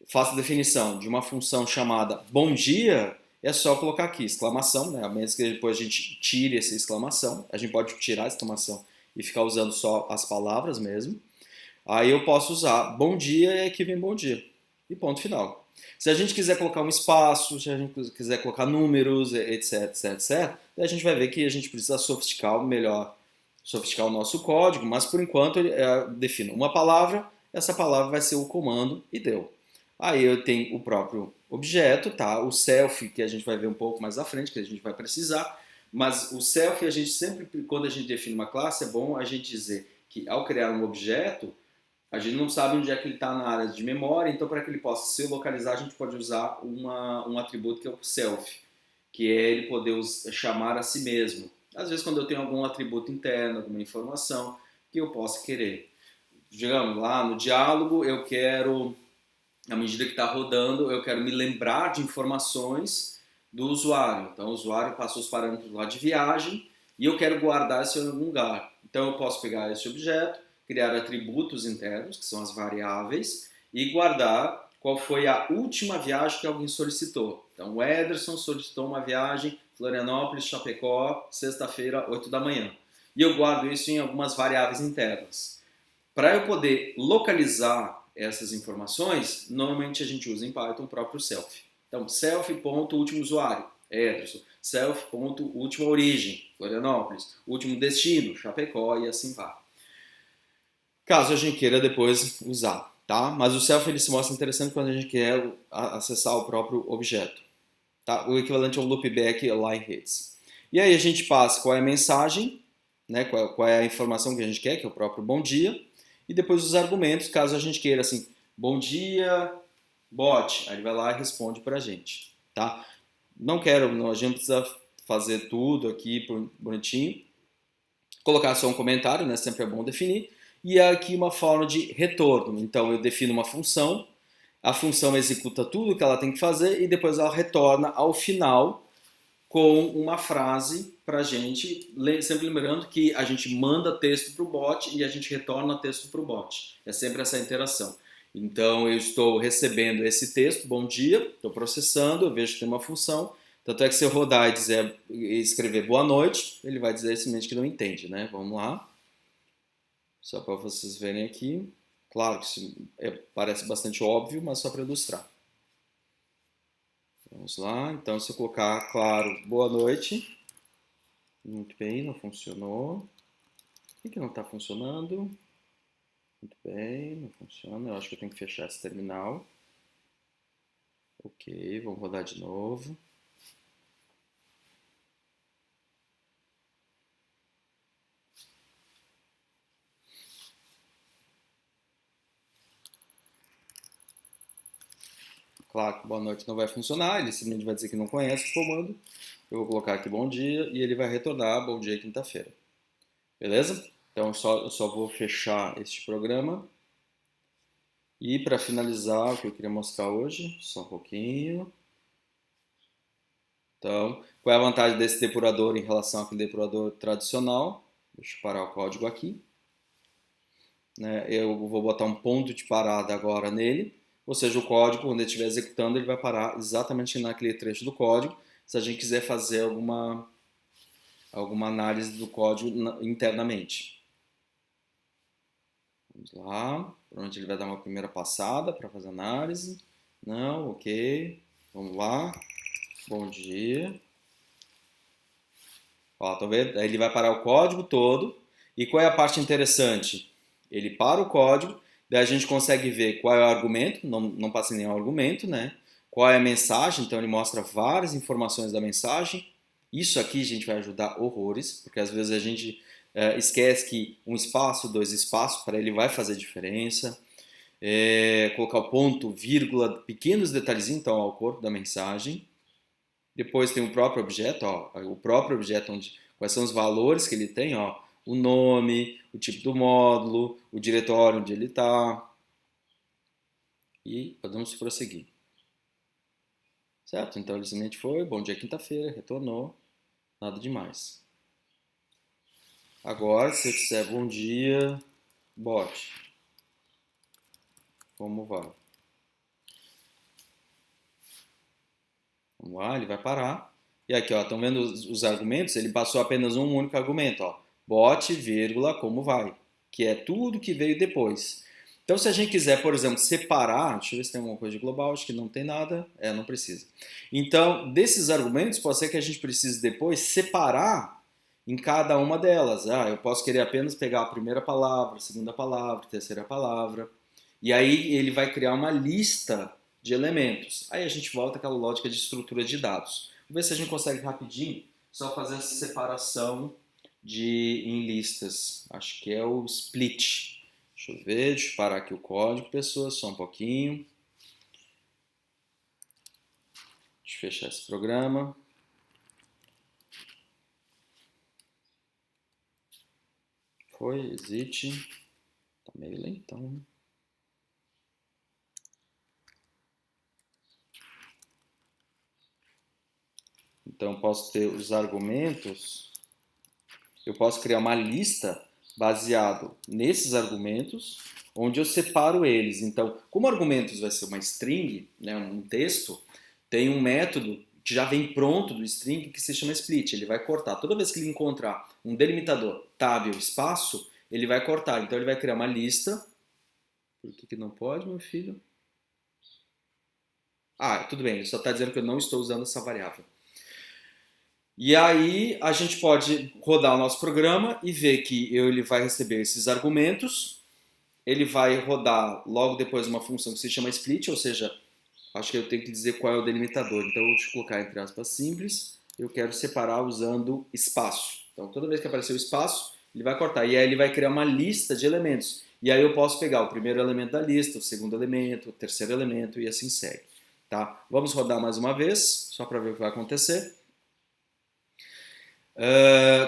A: faço a definição de uma função chamada bom dia, é só colocar aqui exclamação, né? A menos que depois a gente tire essa exclamação. A gente pode tirar a exclamação e ficar usando só as palavras mesmo. Aí eu posso usar bom dia e aqui vem bom dia. E ponto final. Se a gente quiser colocar um espaço, se a gente quiser colocar números, etc, etc, etc, a gente vai ver que a gente precisa sofisticar o nosso código, mas por enquanto eu defino uma palavra, essa palavra vai ser o comando e deu. Aí eu tenho o próprio objeto, tá? O self, que a gente vai ver um pouco mais à frente, que a gente vai precisar, mas o self, a gente sempre, quando a gente define uma classe, é bom a gente dizer que ao criar um objeto, a gente não sabe onde é que ele está na área de memória, então para que ele possa se localizar, a gente pode usar um atributo que é o self, que é ele poder chamar a si mesmo. Às vezes quando eu tenho algum atributo interno, alguma informação que eu possa querer. Digamos, lá no diálogo eu quero, à medida que está rodando, eu quero me lembrar de informações do usuário. Então o usuário passou os parâmetros lá de viagem e eu quero guardar isso em algum lugar. Então eu posso pegar esse objeto, criar atributos internos, que são as variáveis, e guardar qual foi a última viagem que alguém solicitou. Então, o Ederson solicitou uma viagem Florianópolis, Chapecó, sexta-feira, 8 da manhã. E eu guardo isso em algumas variáveis internas. Para eu poder localizar essas informações, normalmente a gente usa em Python o próprio self. Então, self.último usuário, Ederson. Self.última origem, Florianópolis. Último destino, Chapecó, e assim vai. Caso a gente queira depois usar, tá? Mas o self ele se mostra interessante quando a gente quer acessar o próprio objeto, tá? O equivalente ao loopback line hits. E aí a gente passa qual é a mensagem, né? Qual é a informação que a gente quer, que é o próprio bom dia, e depois os argumentos, caso a gente queira assim, bom dia, bot, aí ele vai lá e responde pra gente, tá? Não quero, a gente precisa fazer tudo aqui bonitinho, colocar só um comentário, né? Sempre é bom definir. E aqui uma forma de retorno. Então eu defino uma função, a função executa tudo o que ela tem que fazer e depois ela retorna ao final com uma frase para a gente, sempre lembrando que a gente manda texto para o bot e a gente retorna texto para o bot. É sempre essa interação. Então, eu estou recebendo esse texto, bom dia, estou processando, eu vejo que tem uma função. Tanto é que se eu rodar e escrever boa noite, ele vai dizer simplesmente que não entende, né? Vamos lá. Só para vocês verem aqui. Claro que isso parece bastante óbvio, mas só para ilustrar. Vamos lá. Então, se eu colocar, claro, boa noite. Muito bem, não funcionou. Por que não está funcionando? Muito bem, não funciona. Eu acho que eu tenho que fechar esse terminal. Ok, vamos rodar de novo. Claro que boa noite não vai funcionar, ele simplesmente vai dizer que não conhece o comando. Eu vou colocar aqui bom dia e ele vai retornar bom dia quinta-feira. Beleza? Então eu só vou fechar este programa. E para finalizar o que eu queria mostrar hoje, só um pouquinho. Então, qual é a vantagem desse depurador em relação àquele depurador tradicional? Deixa eu parar o código aqui. Né? Eu vou botar um ponto de parada agora nele, ou seja, o código, quando ele estiver executando, ele vai parar exatamente naquele trecho do código, se a gente quiser fazer alguma análise do código internamente. Vamos lá, provavelmente ele vai dar uma primeira passada para fazer análise. Não, ok. Vamos lá. Bom dia. Ó, tá vendo? Aí ele vai parar o código todo. E qual é a parte interessante? Ele para o código, daí a gente consegue ver qual é o argumento, não passa nenhum argumento, né? Qual é a mensagem, então ele mostra várias informações da mensagem. Isso aqui, gente, vai ajudar horrores, porque às vezes a gente esquece que um espaço, dois espaços, para ele vai fazer diferença. Colocar o ponto, vírgula, pequenos detalhezinhos, então, ao corpo da mensagem. Depois tem o próprio objeto, ó, o próprio objeto, quais são os valores que ele tem, ó, o nome, o tipo do módulo, o diretório onde ele está. E podemos prosseguir. Certo? Então ele simplesmente foi, bom dia quinta-feira, retornou, nada demais. Agora, se eu disser bom dia, bot, como vai? Vamos lá, ele vai parar. E aqui, ó, estão vendo os argumentos? Ele passou apenas um único argumento, ó, bot, vírgula, como vai? Que é tudo que veio depois. Então, se a gente quiser, por exemplo, separar, deixa eu ver se tem alguma coisa de global, acho que não tem nada, não precisa. Então, desses argumentos, pode ser que a gente precise depois separar em cada uma delas. Ah, eu posso querer apenas pegar a primeira palavra, a segunda palavra, a terceira palavra, e aí ele vai criar uma lista de elementos. Aí a gente volta àquela lógica de estrutura de dados. Vamos ver se a gente consegue rapidinho só fazer essa separação em listas. Acho que é o split. Deixa eu ver, deixa eu parar aqui o código, pessoas, só um pouquinho. Deixa eu fechar esse programa. Foi, exit. Tá meio lentão. Então, eu posso ter os argumentos. Eu posso criar uma lista baseado nesses argumentos, onde eu separo eles. Então, como argumentos vai ser uma string, né, um texto, tem um método que já vem pronto do string que se chama split. Ele vai cortar. Toda vez que ele encontrar um delimitador, tab ou espaço, ele vai cortar. Então, ele vai criar uma lista. Por que não pode, meu filho? Ah, tudo bem. Ele só está dizendo que eu não estou usando essa variável. E aí a gente pode rodar o nosso programa e ver que ele vai receber esses argumentos, ele vai rodar logo depois uma função que se chama split, ou seja, acho que eu tenho que dizer qual é o delimitador. Então eu vou colocar entre aspas simples, eu quero separar usando espaço. Então toda vez que aparecer o espaço, ele vai cortar. E aí ele vai criar uma lista de elementos. E aí eu posso pegar o primeiro elemento da lista, o segundo elemento, o terceiro elemento e assim segue. Tá? Vamos rodar mais uma vez, só para ver o que vai acontecer.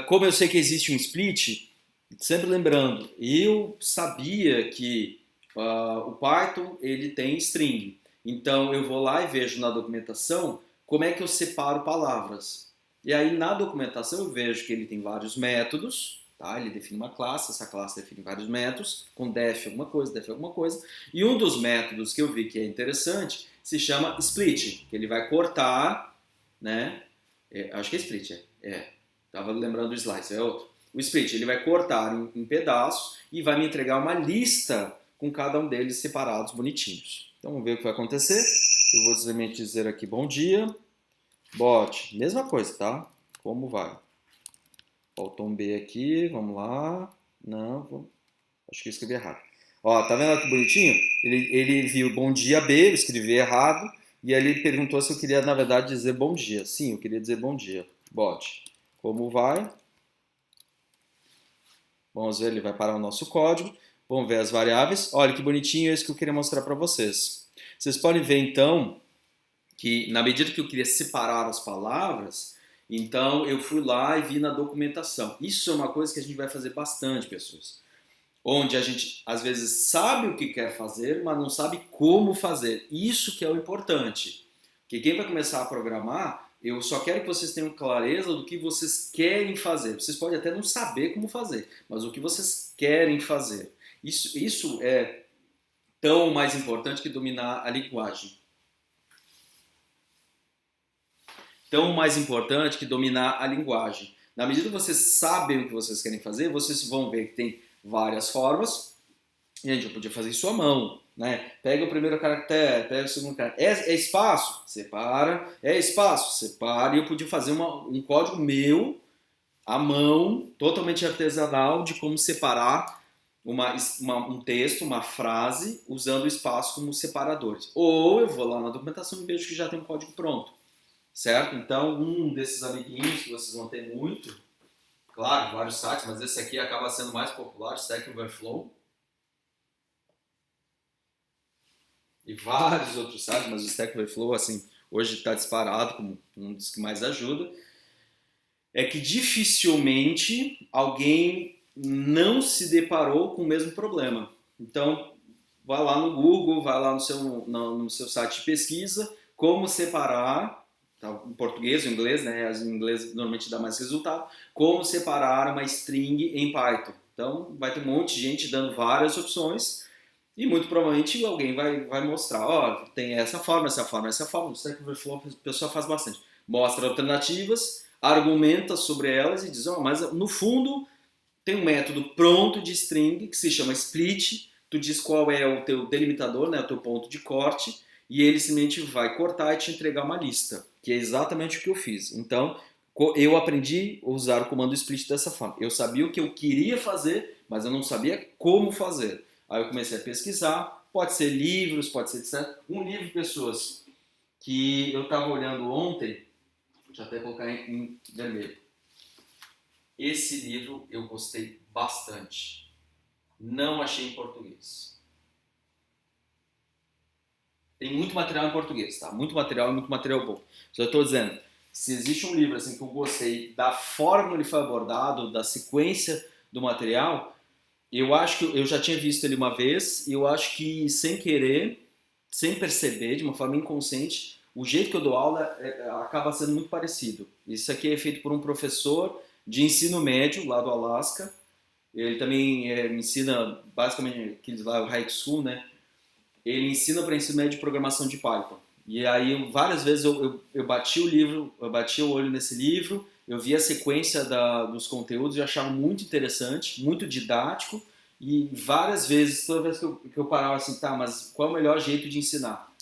A: Como eu sei que existe um split, sempre lembrando, eu sabia que o Python ele tem string. Então eu vou lá e vejo na documentação como é que eu separo palavras. E aí na documentação eu vejo que ele tem vários métodos, tá? Ele define uma classe, essa classe define vários métodos, com def alguma coisa, e um dos métodos que eu vi que é interessante se chama split, que ele vai cortar, né? Acho que é split, tava lembrando do slice, é outro. O split, ele vai cortar em pedaços e vai me entregar uma lista com cada um deles separados, bonitinhos. Então vamos ver o que vai acontecer. Eu vou simplesmente dizer aqui bom dia, bot, mesma coisa, tá? Como vai? Faltou um B aqui, vamos lá. Não, acho que eu escrevi errado. Ó, tá vendo que bonitinho? Ele viu bom dia B, eu escrevi errado, e aí ele perguntou se eu queria, na verdade, dizer bom dia. Sim, eu queria dizer bom dia. Bot, como vai? Vamos ver, ele vai parar o nosso código. Vamos ver as variáveis. Olha que bonitinho, é isso que eu queria mostrar para vocês. Vocês podem ver, então, que na medida que eu queria separar as palavras, então eu fui lá e vi na documentação. Isso é uma coisa que a gente vai fazer bastante, pessoas. Onde a gente, às vezes, sabe o que quer fazer, mas não sabe como fazer. Isso que é o importante. Porque quem vai começar a programar, eu só quero que vocês tenham clareza do que vocês querem fazer. Vocês podem até não saber como fazer, mas o que vocês querem fazer. Isso é tão mais importante que dominar a linguagem. Tão mais importante que dominar a linguagem. Na medida que vocês sabem o que vocês querem fazer, vocês vão ver que tem várias formas. Gente, eu podia fazer isso à mão, né? Pega o primeiro caractere, pega o segundo caractere. É espaço? Separa. É espaço? Separa. E eu podia fazer um código meu, à mão, totalmente artesanal, de como separar um texto, uma frase, usando o espaço como separadores. Ou eu vou lá na documentação e vejo que já tem um código pronto. Certo? Então, um desses amiguinhos que vocês vão ter muito, claro, vários sites, mas esse aqui acaba sendo mais popular, Stack Overflow. E vários outros sites, mas o Stack Overflow, assim, hoje está disparado como um dos que mais ajuda. É que dificilmente alguém não se deparou com o mesmo problema. Então, vai lá no Google, vai lá no seu site de pesquisa, como separar, tá, em português ou inglês, né? Em inglês normalmente dá mais resultado, como separar uma string em Python. Então, vai ter um monte de gente dando várias opções e muito provavelmente alguém vai mostrar, ó, tem essa forma, essa forma, essa forma. O Stack Overflow a pessoa faz bastante. Mostra alternativas, argumenta sobre elas e diz, ó, mas no fundo tem um método pronto de string que se chama split. Tu diz qual é o teu delimitador, né, o teu ponto de corte, e ele simplesmente vai cortar e te entregar uma lista, que é exatamente o que eu fiz. Então, eu aprendi a usar o comando split dessa forma. Eu sabia o que eu queria fazer, mas eu não sabia como fazer. Aí eu comecei a pesquisar, pode ser livros, pode ser etc. Um livro, pessoas, que eu estava olhando ontem, deixa eu até colocar em vermelho. Esse livro eu gostei bastante. Não achei em português. Tem muito material em português, tá? Muito material e muito material bom. Só estou dizendo, se existe um livro assim que eu gostei da forma como ele foi abordado, da sequência do material, eu acho que eu já tinha visto ele uma vez e eu acho que sem querer, sem perceber, de uma forma inconsciente, o jeito que eu dou aula acaba sendo muito parecido. Isso aqui é feito por um professor de ensino médio lá do Alasca. Ele também me ensina basicamente aqueles lá, o high school, né? Ele ensina para ensino médio de programação de Python. E aí várias vezes eu bati o livro, eu bati o olho nesse livro, eu vi a sequência dos conteúdos e achava muito interessante, muito didático, e várias vezes, toda vez que eu parava assim, tá, mas qual é o melhor jeito de ensinar?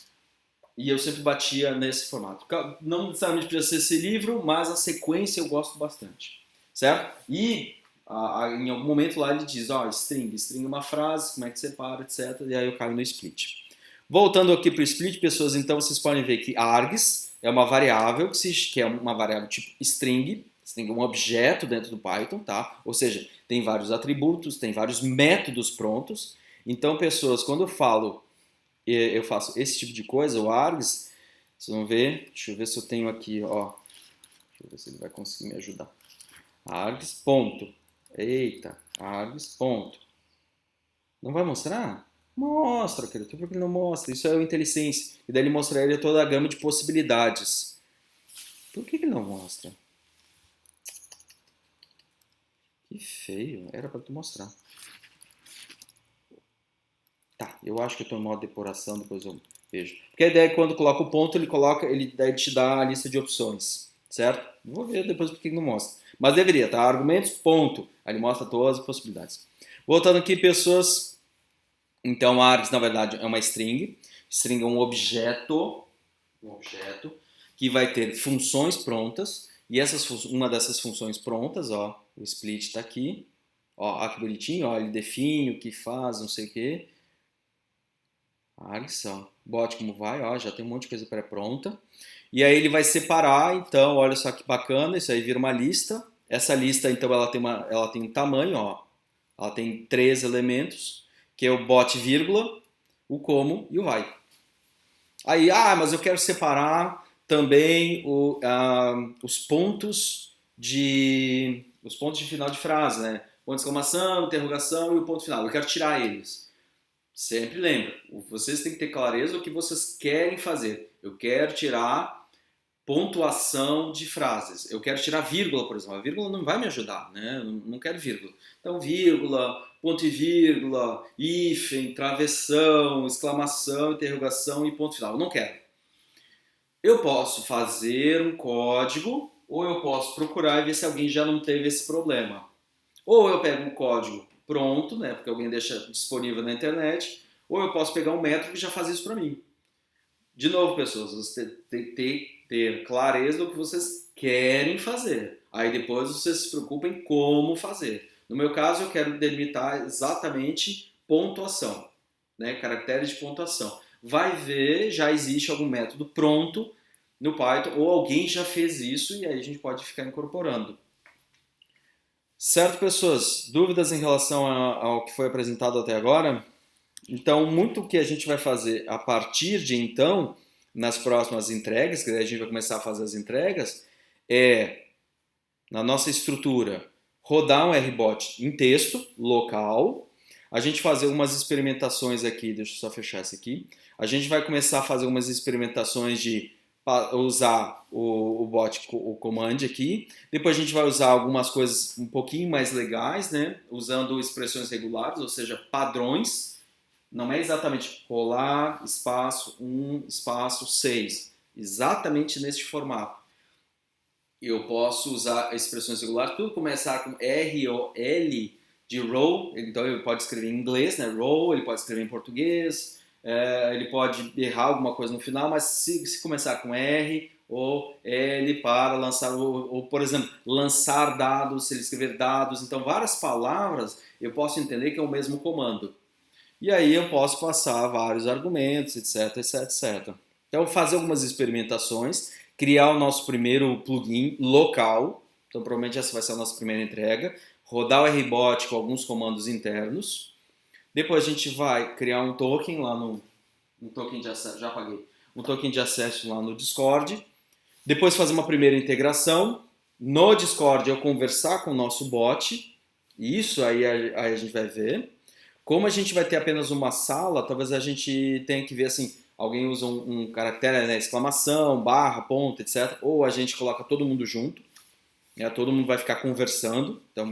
A: E eu sempre batia nesse formato. Não necessariamente precisa ser esse livro, mas a sequência eu gosto bastante, certo? E em algum momento lá ele diz, ó, string é uma frase, como é que separa, etc. E aí eu caio no split. Voltando aqui para o split, pessoas, então vocês podem ver que args é uma variável que é uma variável tipo string é um objeto dentro do Python, tá? Ou seja, tem vários atributos, tem vários métodos prontos. Então, pessoas, quando eu faço esse tipo de coisa, o args, vocês vão ver, deixa eu ver se eu tenho aqui, ó, deixa eu ver se ele vai conseguir me ajudar. Args, ponto. Eita, args, ponto. Não vai mostrar? Mostra, querido. Por que ele não mostra? Isso é o IntelliSense. E daí ele mostraria toda a gama de possibilidades. Por que ele não mostra? Que Que feio, era para tu mostrar. Tá, eu acho que eu tô em modo depuração, depois eu vejo. Porque a ideia é que quando coloca o ponto, ele daí te dá a lista de opções, certo? Vou ver depois porque não mostra. Mas deveria, tá? Argumentos, ponto. Aí ele mostra todas as possibilidades. Voltando aqui, pessoas. Então, args, na verdade, é uma string. String é um objeto que vai ter funções prontas. E uma dessas funções prontas, ó, o split está aqui. Ó, que bonitinho, ó, ele define o que faz, não sei o quê. Args, ó, bot como vai, ó, já tem um monte de coisa pré-pronta. E aí ele vai separar, então, olha só que bacana, isso aí vira uma lista. Essa lista, então, ela tem um tamanho, ó. Ela tem 3 elementos, que é o bot, vírgula, o como e o vai. Aí, mas eu quero separar também os pontos de final de frase, né? Ponto de exclamação, interrogação e o ponto final. Eu quero tirar eles. Sempre lembra, vocês têm que ter clareza do que vocês querem fazer. Eu quero tirar pontuação de frases. Eu quero tirar vírgula, por exemplo. A vírgula não vai me ajudar, né? Não quero vírgula. Então, vírgula, ponto e vírgula, hífen, travessão, exclamação, interrogação e ponto final. Eu não quero. Eu posso fazer um código ou eu posso procurar e ver se alguém já não teve esse problema. Ou eu pego um código pronto, né, porque alguém deixa disponível na internet, ou eu posso pegar um método que já faz isso para mim. De novo, pessoas, vocês têm que ter clareza do que vocês querem fazer. Aí depois vocês se preocupem como fazer. No meu caso, eu quero delimitar exatamente pontuação, né, caracteres de pontuação. Vai ver, já existe algum método pronto no Python, ou alguém já fez isso e aí a gente pode ficar incorporando. Certo, pessoas? Dúvidas em relação ao que foi apresentado até agora? Então, muito o que a gente vai fazer a partir de então, nas próximas entregas, que a gente vai começar a fazer as entregas, é, na nossa estrutura, rodar um RBot em texto, local, a gente fazer umas experimentações aqui, deixa eu só fechar isso aqui, a gente vai começar a fazer umas experimentações de usar o bot, o command aqui. Depois a gente vai usar algumas coisas um pouquinho mais legais, né? Usando expressões regulares, ou seja, padrões. Não é exatamente rolar, espaço, 1, espaço, 6. Exatamente neste formato. Eu posso usar expressões regulares, tudo começar com R ou L de row, então ele pode escrever em inglês, né? Row, ele pode escrever em português, ele pode errar alguma coisa no final, mas se começar com R ou L para lançar, ou, por exemplo, lançar dados, se ele escrever dados, então várias palavras eu posso entender que é o mesmo comando. E aí eu posso passar vários argumentos, etc, etc, etc. Então fazer algumas experimentações, criar o nosso primeiro plugin local, então provavelmente essa vai ser a nossa primeira entrega, rodar o RBot com alguns comandos internos. Depois a gente vai criar um token lá um token de acesso, já apaguei, um token de acesso lá no Discord. Depois fazer uma primeira integração. No Discord eu conversar com o nosso bot. Isso aí a gente vai ver. Como a gente vai ter apenas uma sala, talvez a gente tenha que ver assim, alguém usa um caractere, né, exclamação, barra, ponto, etc. Ou a gente coloca todo mundo junto. Todo mundo vai ficar conversando, então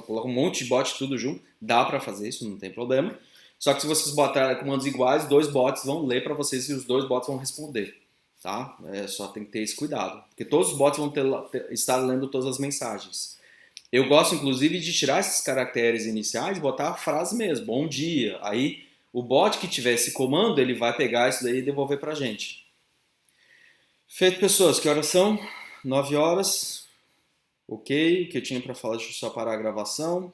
A: coloca um monte de bot tudo junto, dá para fazer isso, não tem problema. Só que se vocês botarem comandos iguais, 2 bots vão ler para vocês e os 2 bots vão responder, tá? Só tem que ter esse cuidado, porque todos os bots vão estar lendo todas as mensagens. Eu gosto inclusive de tirar esses caracteres iniciais e botar a frase mesmo, bom dia. Aí o bot que tiver esse comando, ele vai pegar isso daí e devolver pra gente. Feito, pessoas, que horas são? 9 horas. Ok, o que eu tinha para falar, deixa eu só parar a gravação.